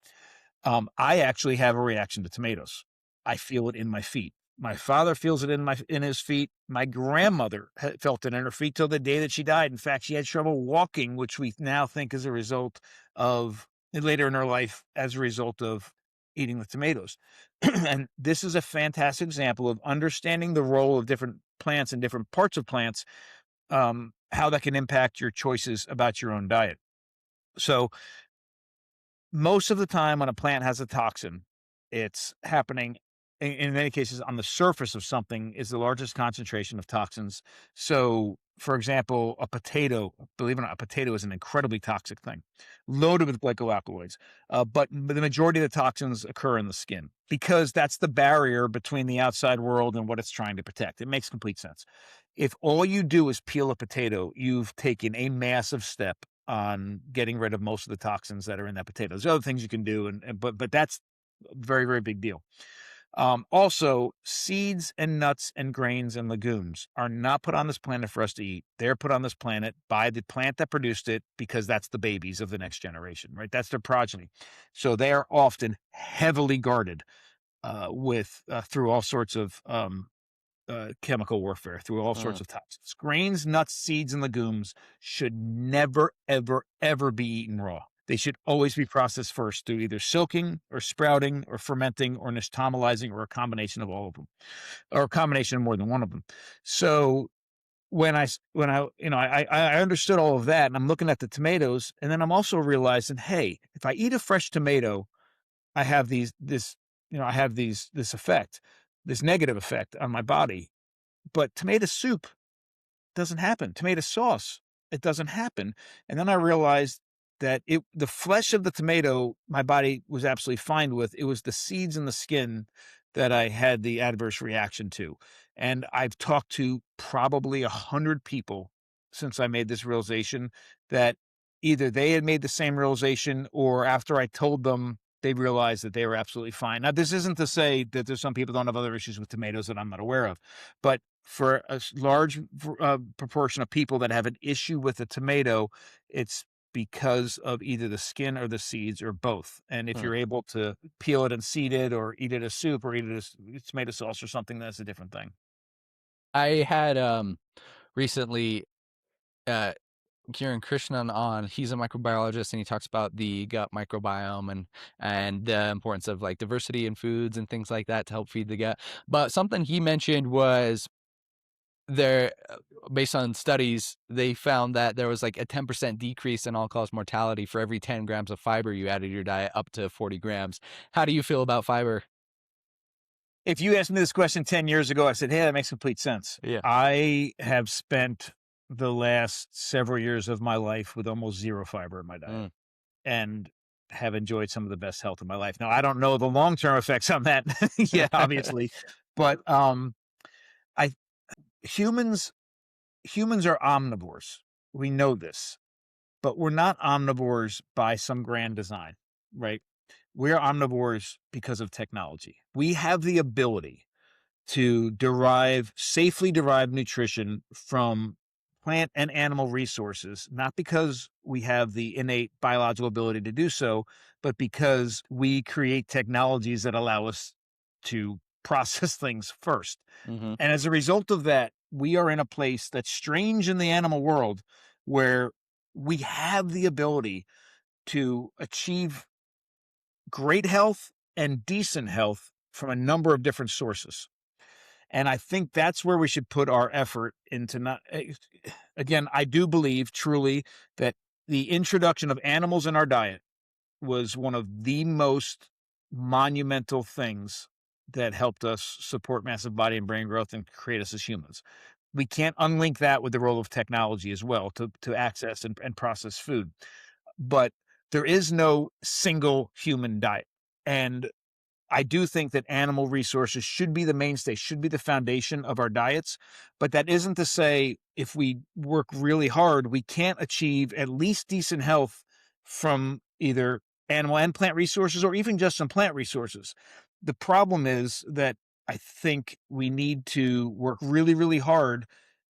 I actually have a reaction to tomatoes. I feel it in my feet. My father feels it in his feet. My grandmother felt it in her feet till the day that she died. In fact, she had trouble walking, which we now think is a result of later in her life as a result of eating the tomatoes. And this is a fantastic example of understanding the role of different plants and different parts of plants, how that can impact your choices about your own diet. So most of the time when a plant has a toxin, it's happening in many cases on the surface of something is the largest concentration of toxins. So, for example, a potato, believe it or not, a potato is an incredibly toxic thing, loaded with glycoalkaloids. But the majority of the toxins occur in the skin because that's the barrier between the outside world and what it's trying to protect. It makes complete sense. If all you do is peel a potato, you've taken a massive step on getting rid of most of the toxins that are in that potato. There's other things you can do, but that's a very, very big deal. Also, seeds and nuts and grains and legumes are not put on this planet for us to eat. They're put on this planet by the plant that produced it because that's the babies of the next generation, right? That's their progeny. So they are often heavily guarded with through all sorts of chemical warfare, through all sorts Mm. of toxins. Grains, nuts, seeds, and legumes should never, ever, ever be eaten raw. They should always be processed first through either silking or sprouting or fermenting or nixtamalizing or a combination of all of them, or a combination of more than one of them. So I understood all of that, and I'm looking at the tomatoes, and then I'm also realizing, hey, if I eat a fresh tomato, I have this effect, this negative effect on my body. But tomato soup doesn't happen. Tomato sauce, it doesn't happen. And then I realized that the flesh of the tomato, my body was absolutely fine with. It was the seeds and the skin that I had the adverse reaction to. And I've talked to probably 100 people since I made this realization that either they had made the same realization or after I told them, they realized that they were absolutely fine. Now, this isn't to say that there's some people don't have other issues with tomatoes that I'm not aware of, but for a large proportion of people that have an issue with a tomato, it's because of either the skin or the seeds or both. And if Mm. you're able to peel it and seed it or eat it as soup or eat it as tomato sauce or something, that's a different thing. I had recently Kiran Krishnan on. He's a microbiologist and he talks about the gut microbiome and the importance of like diversity in foods and things like that to help feed the gut. But something he mentioned was there, based on studies, they found that there was like a 10% decrease in all-cause mortality for every 10 grams of fiber you added to your diet up to 40 grams. How do you feel about fiber? If you asked me this question 10 years ago, I said, hey, that makes complete sense. Yeah. I have spent the last several years of my life with almost zero fiber in my diet Mm. and have enjoyed some of the best health of my life. Now, I don't know the long-term effects on that yet, obviously, but I humans humans are omnivores. We know this, but we're not omnivores by some grand design, right? We're omnivores because of technology. We have the ability to safely derive nutrition from plant and animal resources, not because we have the innate biological ability to do so, but because we create technologies that allow us to process things first. Mm-hmm. And as a result of that, we are in a place that's strange in the animal world where we have the ability to achieve great health and decent health from a number of different sources. And I think that's where we should put our effort into not, again, I do believe truly that the introduction of animals in our diet was one of the most monumental things that helped us support massive body and brain growth and create us as humans. We can't unlink that with the role of technology as well to access and process food. But there is no single human diet. And I do think that animal resources should be the mainstay, should be the foundation of our diets. But that isn't to say if we work really hard, we can't achieve at least decent health from either animal and plant resources or even just some plant resources. The problem is that I think we need to work really, really hard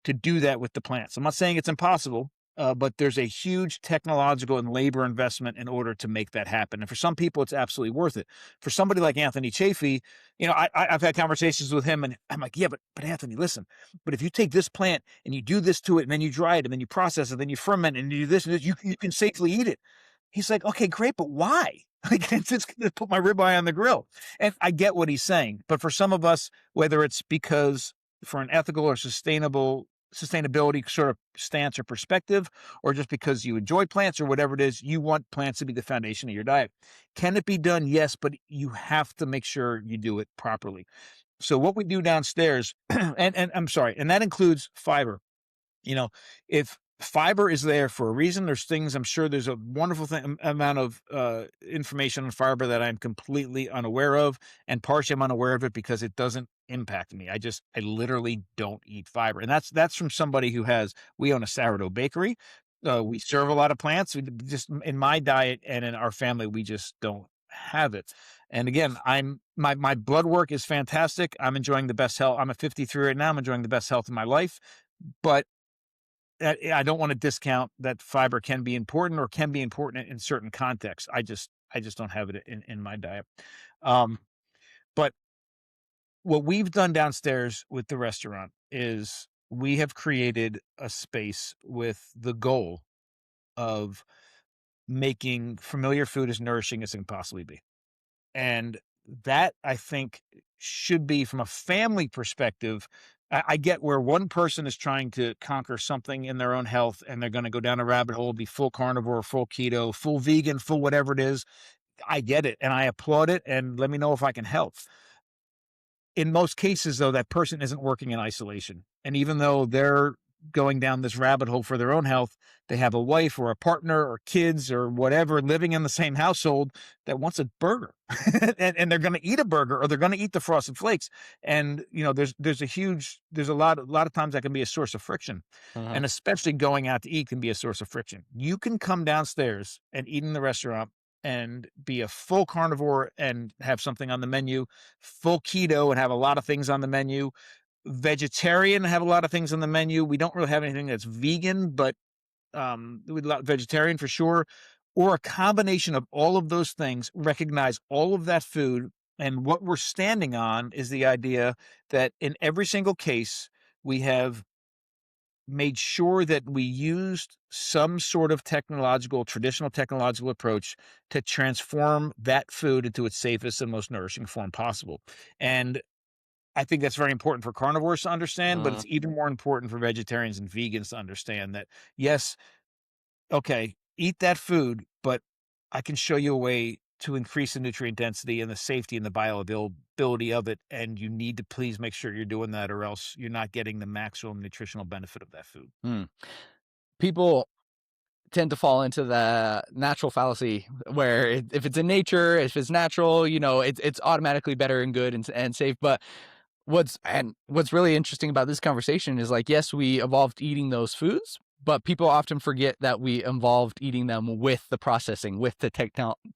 to do that with the plants. I'm not saying it's impossible, but there's a huge technological and labor investment in order to make that happen. And for some people, it's absolutely worth it. For somebody like Anthony Chafee, I've had conversations with him, and I'm like, yeah, but Anthony, listen, but if you take this plant and you do this to it, and then you dry it, and then you process it, then you ferment, and you do this and this, you can safely eat it. He's like, okay, great, but why? Like, it's just going to put my ribeye on the grill. And I get what he's saying, but for some of us, whether it's because for an ethical or sustainability sort of stance or perspective, or just because you enjoy plants or whatever it is, you want plants to be the foundation of your diet. Can it be done? Yes, but you have to make sure you do it properly. So what we do downstairs, and I'm sorry, and that includes fiber. If fiber is there for a reason, there's things, I'm sure there's a wonderful amount of information on fiber that I'm completely unaware of, and partially I'm unaware of it because it doesn't impact me. I literally don't eat fiber. And that's from somebody we own a sourdough bakery. We serve a lot of plants. We just, in my diet and in our family, we just don't have it. And again, my blood work is fantastic. I'm enjoying the best health. I'm at 53 right now. I'm enjoying the best health of my life, but I don't want to discount that fiber can be important or can be important in certain contexts. I just don't have it in my diet. But what we've done downstairs with the restaurant is we have created a space with the goal of making familiar food as nourishing as it can possibly be. And that, I think, should be, from a family perspective. I get where one person is trying to conquer something in their own health and they're going to go down a rabbit hole, be full carnivore, full keto, full vegan, full whatever it is. I get it and I applaud it, and let me know if I can help. In most cases, though, that person isn't working in isolation. And even though they're going down this rabbit hole for their own health, they have a wife or a partner or kids or whatever living in the same household that wants a burger. and they're going to eat a burger, or they're going to eat the Frosted Flakes. And, there's a lot of times that can be a source of friction. Uh-huh. And especially going out to eat can be a source of friction. You can come downstairs and eat in the restaurant and be a full carnivore and have something on the menu, full keto and have a lot of things on the menu, vegetarian and have a lot of things on the menu. We don't really have anything that's vegan, but vegetarian for sure, or a combination of all of those things. Recognize all of that food, and what we're standing on is the idea that in every single case we have made sure that we used some sort of traditional technological approach to transform that food into its safest and most nourishing form possible. And I think that's very important for carnivores to understand, but Mm. it's even more important for vegetarians and vegans to understand that, yes, okay, eat that food, but I can show you a way to increase the nutrient density and the safety and the bioavailability of it. And you need to please make sure you're doing that, or else you're not getting the maximum nutritional benefit of that food. Mm. People tend to fall into the natural fallacy where if it's in nature, if it's natural, it's automatically better and good and safe. But what's really interesting about this conversation is like, yes, we evolved eating those foods, but people often forget that we evolved eating them with the processing, with the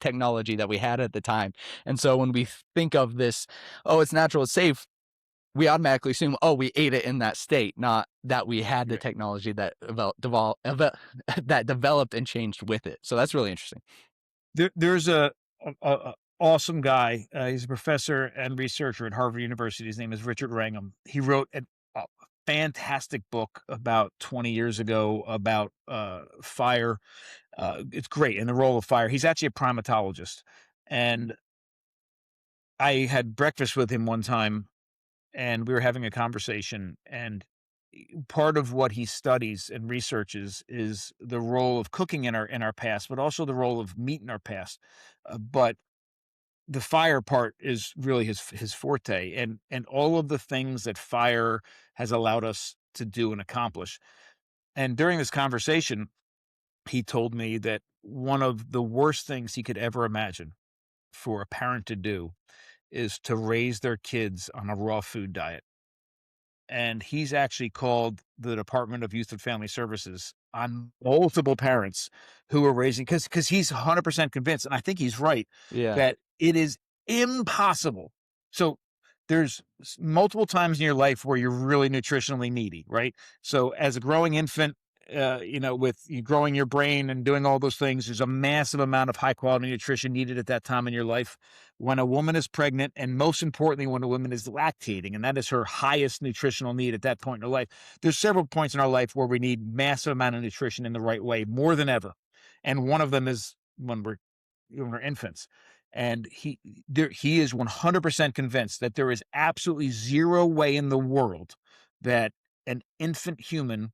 technology that we had at the time. And so when we think of this, oh, it's natural, it's safe, we automatically assume, oh, we ate it in that state, not that we had the Yeah. technology that that developed and changed with it. So that's really interesting. There's a awesome guy. He's a professor and researcher at Harvard University. His name is Richard Wrangham. He wrote a fantastic book about 20 years ago about fire. It's great, and the role of fire. He's actually a primatologist, and I had breakfast with him one time, and we were having a conversation. And part of what he studies and researches is the role of cooking in our past, but also the role of meat in our past. But the fire part is really his forte, and all of the things that fire has allowed us to do and accomplish. And during this conversation, he told me that one of the worst things he could ever imagine for a parent to do is to raise their kids on a raw food diet. And he's actually called the Department of Youth and Family Services on multiple parents who are raising, because he's 100% convinced, and I think he's right, Yeah. that it is impossible. So there's multiple times in your life where you're really nutritionally needy, right? So as a growing infant, with you growing your brain and doing all those things, there's a massive amount of high quality nutrition needed at that time in your life. When a woman is pregnant, and most importantly, when a woman is lactating, and that is her highest nutritional need at that point in her life, there's several points in our life where we need massive amount of nutrition in the right way, more than ever. And one of them is when we're infants. And he is 100% convinced that there is absolutely zero way in the world that an infant human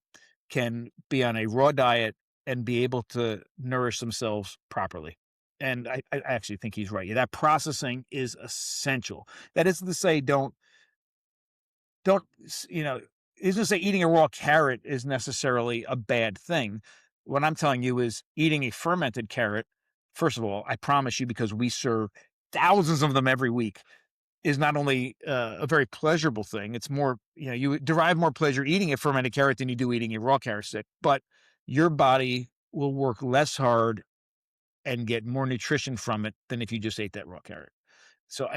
can be on a raw diet and be able to nourish themselves properly. And I actually think he's right. Yeah, that processing is essential. That isn't to say don't isn't to say eating a raw carrot is necessarily a bad thing. What I'm telling you is eating a fermented carrot, first of all, I promise you, because we serve thousands of them every week, is not only a very pleasurable thing, it's more, you derive more pleasure eating a fermented carrot than you do eating a raw carrot stick, but your body will work less hard and get more nutrition from it than if you just ate that raw carrot. So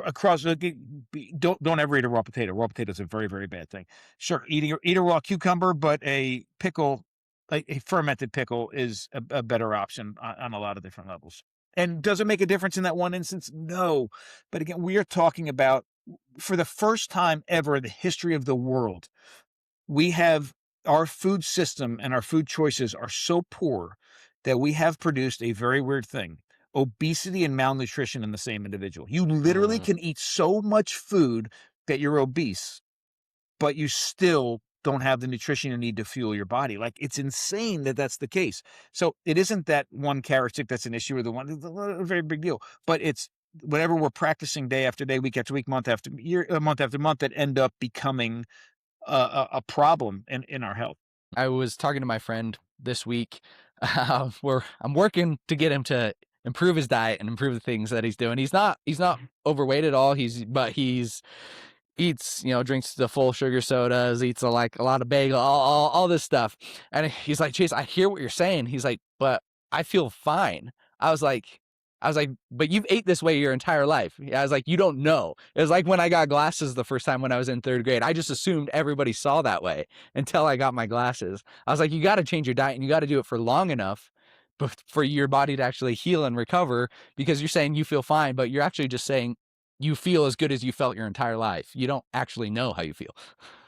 across, don't ever eat a raw potato. Raw potato is a very, very bad thing. Sure, eat a raw cucumber, but a pickle, a fermented pickle, is a better option on a lot of different levels. And does it make a difference in that one instance? No. But again, we are talking about, for the first time ever in the history of the world, we have our food system and our food choices are so poor that we have produced a very weird thing: obesity and malnutrition in the same individual. You literally Mm. can eat so much food that you're obese, but you still don't have the nutrition you need to fuel your body. Like, it's insane that that's the case. So it isn't that one carrot stick that's an issue, or the one, it's a very big deal, but it's whatever we're practicing day after day, week after week, month after year, month after month, that end up becoming a problem in our health. I was talking to my friend this week, where I'm working to get him to improve his diet and improve the things that he's doing. He's not overweight at all. He's eats, drinks the full sugar sodas, eats a lot of bagel, all this stuff. And he's like, Chase, I hear what you're saying. He's like, but I feel fine. I was like, but you've ate this way your entire life. I was like, you don't know. It was like when I got glasses the first time when I was in third grade. I just assumed everybody saw that way until I got my glasses. I was like, you got to change your diet, and you got to do it for long enough for your body to actually heal and recover, because you're saying you feel fine, but you're actually just saying you feel as good as you felt your entire life. You don't actually know how you feel.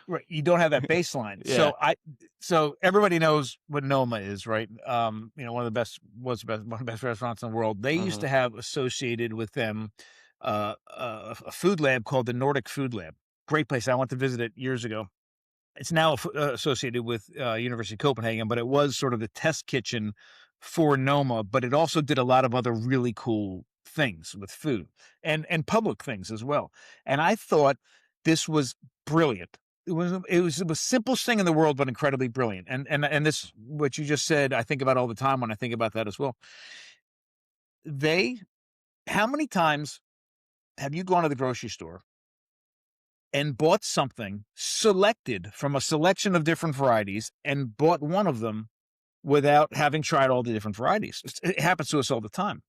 Right, you don't have that baseline. Yeah. So everybody knows what Noma is, right? One of the best one of the best restaurants in the world. They used Hmm. to have associated with them a food lab called the Nordic Food Lab. Great place. I went to visit it years ago. It's now associated with University of Copenhagen, but it was sort of the test kitchen for Noma. But it also did a lot of other really cool things with food and public things as well. And I thought this was brilliant. It was the simplest thing in the world, but incredibly brilliant. And this what you just said, I think about all the time when I think about that as well. They How many times have you gone to the grocery store and bought something selected from a selection of different varieties and bought one of them without having tried all the different varieties? It happens to us all the time.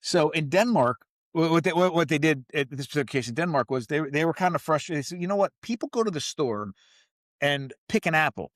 So in Denmark, what they did at this particular case in Denmark was they were kind of frustrated. They said, you know what? People go to the store and pick an apple,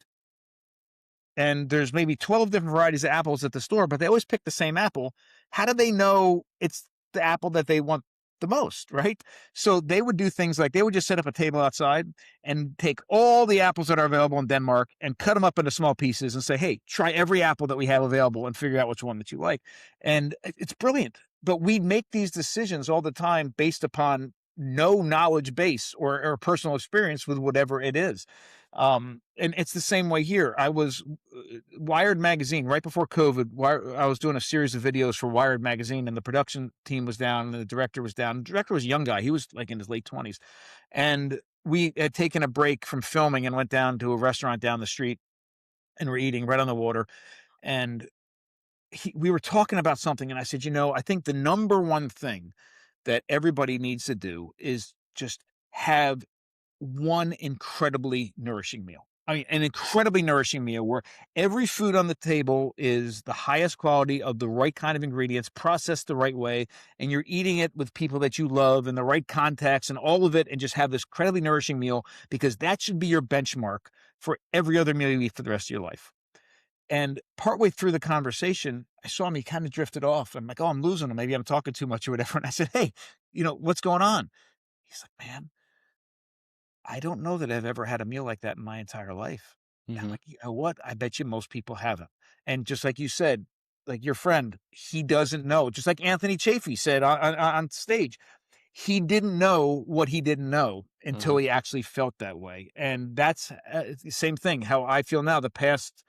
and there's maybe 12 different varieties of apples at the store, but they always pick the same apple. How do they know it's the apple that they want the most, right? So they would do things like they would just set up a table outside and take all the apples that are available in Denmark and cut them up into small pieces and say, hey, try every apple that we have available and figure out which one that you like. And it's brilliant. But we make these decisions all the time based upon no knowledge base or personal experience with whatever it is. And it's the same way here. I was Wired magazine right before COVID. I was doing a series of videos for Wired magazine, and the production team was down, and the director was down. The director was a young guy; he was like in his late 20s, and we had taken a break from filming and went down to a restaurant down the street, and we're eating right on the water. And we were talking about something, and I said, I think the number one thing that everybody needs to do is just have one incredibly nourishing meal. I mean, an incredibly nourishing meal where every food on the table is the highest quality of the right kind of ingredients, processed the right way, and you're eating it with people that you love in the right context and all of it, and just have this incredibly nourishing meal, because that should be your benchmark for every other meal you eat for the rest of your life. And partway through the conversation, I saw him, he kind of drifted off. I'm like, oh, I'm losing him. Maybe I'm talking too much or whatever. And I said, hey, what's going on? He's like, man, I don't know that I've ever had a meal like that in my entire life. And I'm Hmm. like, you know what? I bet you most people haven't. And just like you said, like your friend, he doesn't know. Just like Anthony Chafee said on stage, he didn't know what he didn't know until Hmm. he actually felt that way. And that's the same thing. How I feel now, the past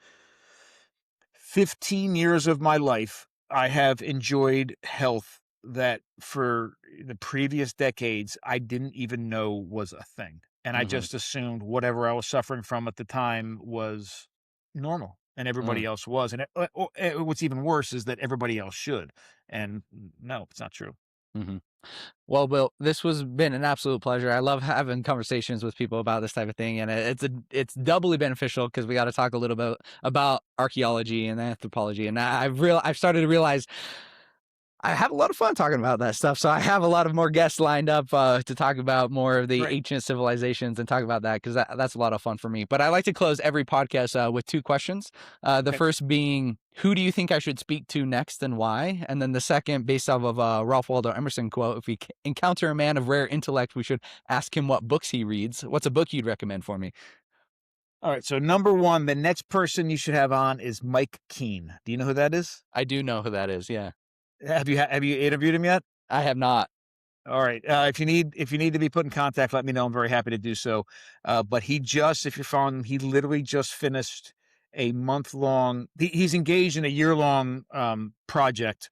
15 years of my life, I have enjoyed health that for the previous decades, I didn't even know was a thing. And I Hmm. just assumed whatever I was suffering from at the time was normal and everybody else was. And what's even worse is that everybody else should. And no, it's not true. Hmm. Well, Will, this was been an absolute pleasure. I love having conversations with people about this type of thing, and it's doubly beneficial because we got to talk a little bit about archaeology and anthropology. And I've started to realize I have a lot of fun talking about that stuff. So I have a lot of more guests lined up to talk about more of the Right. ancient civilizations and talk about that, because that's a lot of fun for me. But I like to close every podcast with two questions. The Okay. first being, who do you think I should speak to next and why? And then the second, based off of a Ralph Waldo Emerson quote, if we encounter a man of rare intellect, we should ask him what books he reads. What's a book you'd recommend for me? All right. So number one, the next person you should have on is Mike Keene. Do you know who that is? I do know who that is. Yeah, Have you interviewed him yet? I have not. All right. If you need to be put in contact, let me know. I'm very happy to do so. But if you're following him, he literally just finished a month long. He's engaged in a year long project,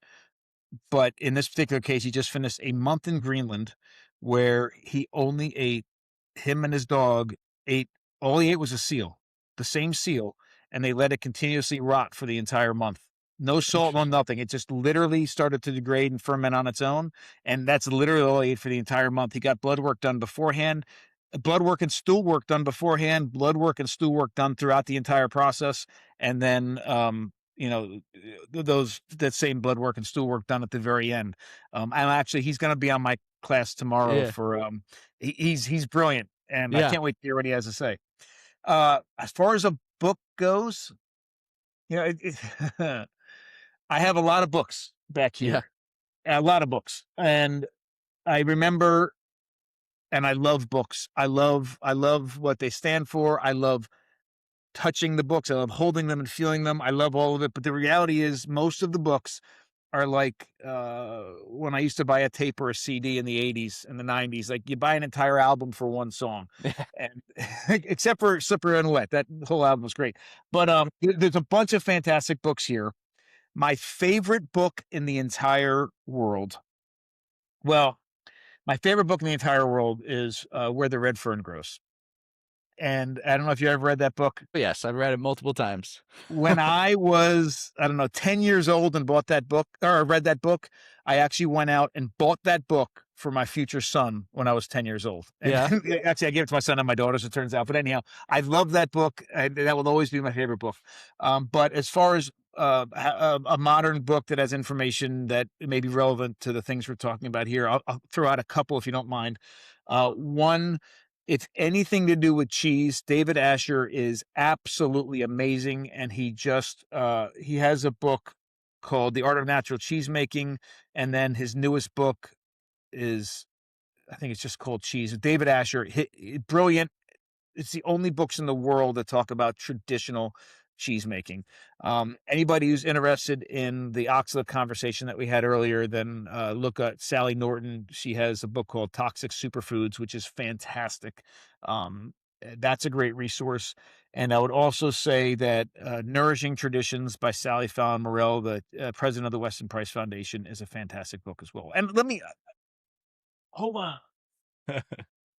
but in this particular case, he just finished a month in Greenland, where him and his dog ate. All he ate was a seal, the same seal, and they let it continuously rot for the entire month. No salt, no Interesting. nothing. It just literally started to degrade and ferment on its own. And that's literally all he ate for the entire month. He got blood work done beforehand, blood work and stool work done beforehand, blood work and stool work done throughout the entire process. And then, that same blood work and stool work done at the very end. And actually, he's going to be on my class tomorrow Yeah. for, he's brilliant. And I Yeah. can't wait to hear what he has to say. As far as a book goes, you know, I have a lot of books back Yeah. here, a lot of books. And I remember and I love books. I love what they stand for. I love touching the books. I love holding them and feeling them. I love all of it. But the reality is, most of the books are like when I used to buy a tape or a CD in the 80s and the 90s. Like, you buy an entire album for one song, and except for Slippery When Wet, that whole album was great. But there's a bunch of fantastic books here. My favorite book in the entire world. Well, my favorite book in the entire world is Where the Red Fern Grows. And I don't know if you ever read that book. Yes, I've read it multiple times. When I was, I don't know, 10 years old and bought that book or read that book, I actually went out and bought that book for my future son when I was 10 years old. And Yeah. actually, I gave it to my son and my daughters, it turns out. But anyhow, I love that book. And that will always be my favorite book. But as far as a modern book that has information that may be relevant to the things we're talking about here, I'll throw out a couple if you don't mind. One, it's anything to do with cheese. David Asher is absolutely amazing, and he has a book called The Art of Natural Cheese Making, and then his newest book is, I think it's just called Cheese. David Asher, brilliant. It's the only books in the world that talk about traditional cheese making. Anybody who's interested in the oxalate conversation that we had earlier, then look at Sally Norton. She has a book called Toxic Superfoods, which is fantastic. That's a great resource. And I would also say that Nourishing Traditions by Sally Fallon Merrill, the president of the Weston Price Foundation, is a fantastic book as well. And let me hold on.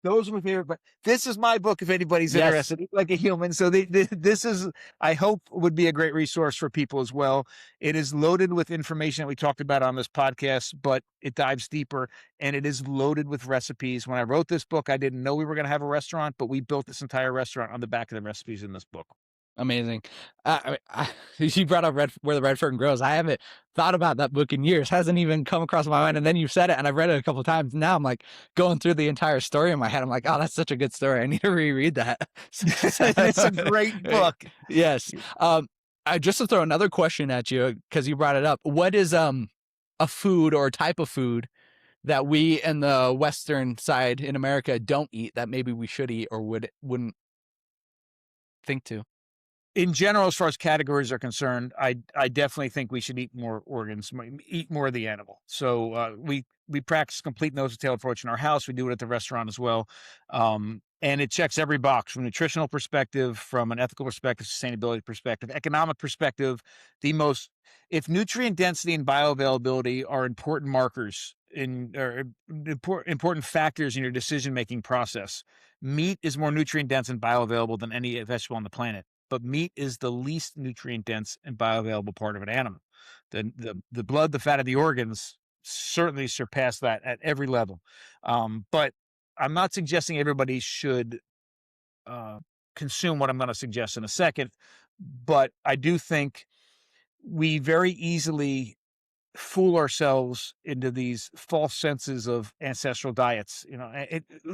Those are my favorite, but this is my book if anybody's Yes. interested, like a human. So this is, I hope, would be a great resource for people as well. It is loaded with information that we talked about on this podcast, but it dives deeper, and it is loaded with recipes. When I wrote this book, I didn't know we were going to have a restaurant, but we built this entire restaurant on the back of the recipes in this book. Amazing. You brought up Where the Red Fern Grows. I haven't thought about that book in years. Hasn't even come across my mind. And then you said it, and I've read it a couple of times. Now I'm like going through the entire story in my head. I'm like, oh, that's such a good story. I need to reread that. It's a great book. Yes. I just to throw another question at you because you brought it up. What is a food or type of food that we in the Western side in America don't eat that maybe we should eat or wouldn't think to? In general, as far as categories are concerned, I definitely think we should eat more organs, eat more of the animal. So we practice complete nose to tail approach in our house. We do it at the restaurant as well, and it checks every box from a nutritional perspective, from an ethical perspective, sustainability perspective, economic perspective. If nutrient density and bioavailability are important markers or important factors in your decision making process, meat is more nutrient dense and bioavailable than any vegetable on the planet. But meat is the least nutrient dense and bioavailable part of an animal. The blood, the fat, of the organs certainly surpass that at every level. But I'm not suggesting everybody should consume what I'm going to suggest in a second. But I do think we very easily fool ourselves into these false senses of ancestral diets,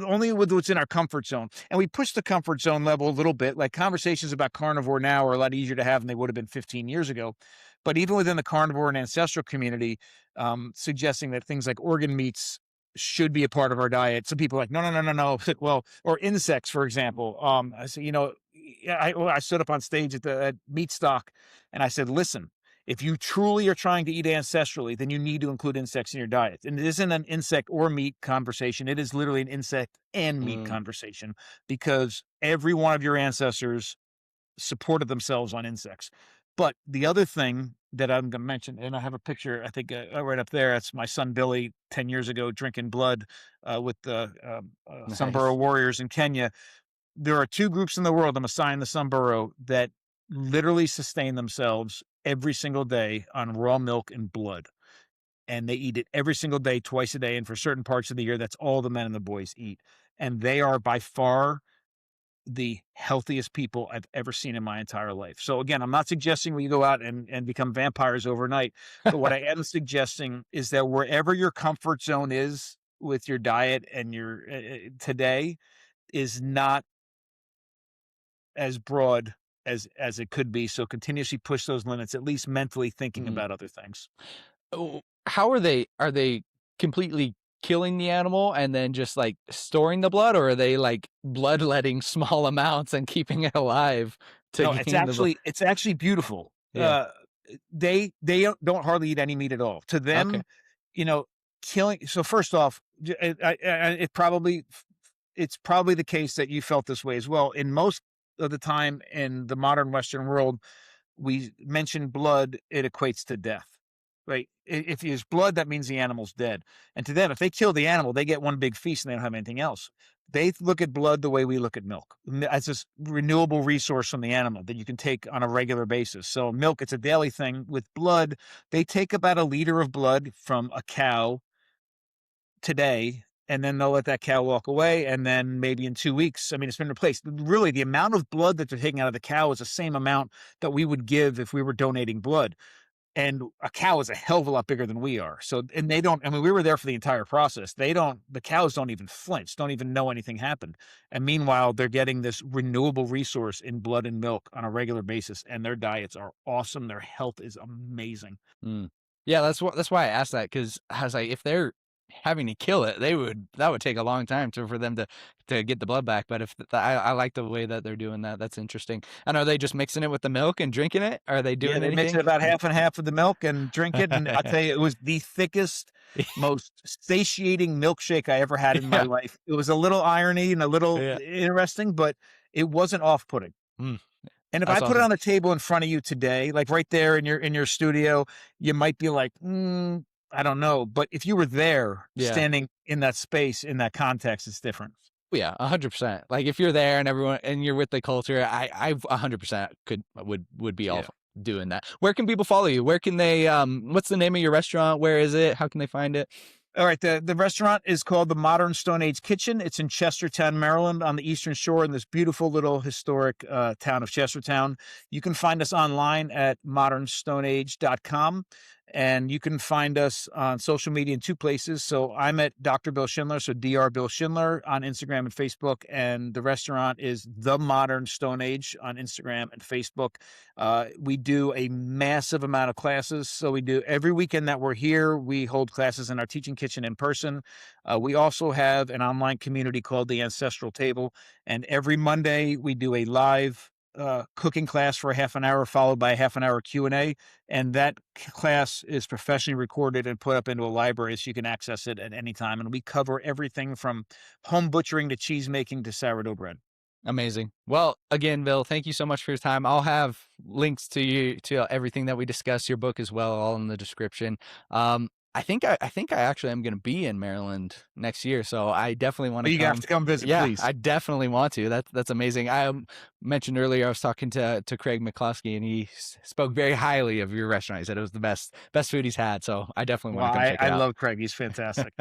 only with what's in our comfort zone. And we push the comfort zone level a little bit. Like, conversations about carnivore now are a lot easier to have than they would have been 15 years ago. But even within the carnivore and ancestral community, suggesting that things like organ meats should be a part of our diet. Some people are like, no. Well, or insects, for example. I say, I stood up on stage at Meat Stock, and I said, listen, if you truly are trying to eat ancestrally, then you need to include insects in your diet. And it isn't an insect or meat conversation. It is literally an insect and meat conversation, because every one of your ancestors supported themselves on insects. But the other thing that I'm going to mention, and I have a picture, I think right up there, that's my son Billy 10 years ago drinking blood with the Samburu warriors in Kenya. There are two groups in the world, I'm assigned the Samburu, that literally sustain themselves every single day on raw milk and blood. And they eat it every single day, twice a day. And for certain parts of the year, that's all the men and the boys eat. And they are by far the healthiest people I've ever seen in my entire life. So again, I'm not suggesting we go out and become vampires overnight. But what I am suggesting is that wherever your comfort zone is with your diet and your today is not as broad as it could be. So continuously push those limits, at least mentally thinking about other things. How are they completely killing the animal and then just like storing the blood, or are they like bloodletting small amounts and keeping it alive to No, gain the blood? it's actually beautiful. Yeah. They don't hardly eat any meat at all. To Okay. them, you know, killing. So first off, it's probably the case that you felt this way as well. In most of the time in the modern Western world, we mention blood, it equates to death, right? If there's blood, that means the animal's dead. And to them, if they kill the animal, they get one big feast and they don't have anything else. They look at blood the way we look at milk, as this renewable resource from the animal that you can take on a regular basis. So milk, it's a daily thing. With blood, they take about a liter of blood from a cow today, and then they'll let that cow walk away. And then maybe in 2 weeks, I mean, it's been replaced. Really, the amount of blood that they're taking out of the cow is the same amount that we would give if we were donating blood. And a cow is a hell of a lot bigger than we are. So, and they don't, I mean, we were there for the entire process. The cows don't even flinch, don't even know anything happened. And meanwhile, they're getting this renewable resource in blood and milk on a regular basis. And their diets are awesome. Their health is amazing. Mm. Yeah, that's why I asked that, because I was like, if they're having to kill it, that would take a long time for them to get the blood back. But if I like the way that they're doing that. That's interesting. And are they just mixing it with the milk and drinking it? Are they Yeah, doing they mix anything? it about half and half with the milk and drink it. And I'll tell you, it was the thickest, most satiating milkshake I ever had in my Yeah, life. It was a little irony and a little yeah. interesting, but it wasn't off-putting. Mm, And if I that's put it awesome. on the table in front of you today, like right there in your studio, you might be like, I don't know. But if you were there Yeah. standing in that space, in that context, it's different. Yeah, 100%. Like if you're there and everyone and you're with the culture, I 100% would be all Yeah. doing that. Where can people follow you? Where can they what's the name of your restaurant? Where is it? How can they find it? All right. The restaurant is called the Modern Stone Age Kitchen. It's in Chestertown, Maryland, on the Eastern Shore in this beautiful little historic town of Chestertown. You can find us online at modernstoneage.com. And you can find us on social media in two places. So I'm at Dr. Bill Schindler, so Dr. Bill Schindler on Instagram and Facebook. And the restaurant is The Modern Stone Age on Instagram and Facebook. We do a massive amount of classes. So we do every weekend that we're here, we hold classes in our teaching kitchen in person. We also have an online community called the Ancestral Table. And every Monday we do a live cooking class for a half an hour, followed by a half an hour Q&A. And that class is professionally recorded and put up into a library so you can access it at any time. And we cover everything from home butchering to cheese making to sourdough bread. Amazing. Well, again, Bill, thank you so much for your time. I'll have links to everything that we discussed, your book as well, all in the description. I think I actually am going to be in Maryland next year, so I definitely want But to you have come. to come visit, Yeah, please. I definitely want to. That's amazing. I mentioned earlier I was talking to Craig McCloskey, and he spoke very highly of your restaurant. He said it was the best food he's had, so I definitely Well, want to come check I it out. love Craig. He's fantastic.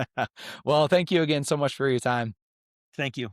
Well, thank you again so much for your time. Thank you.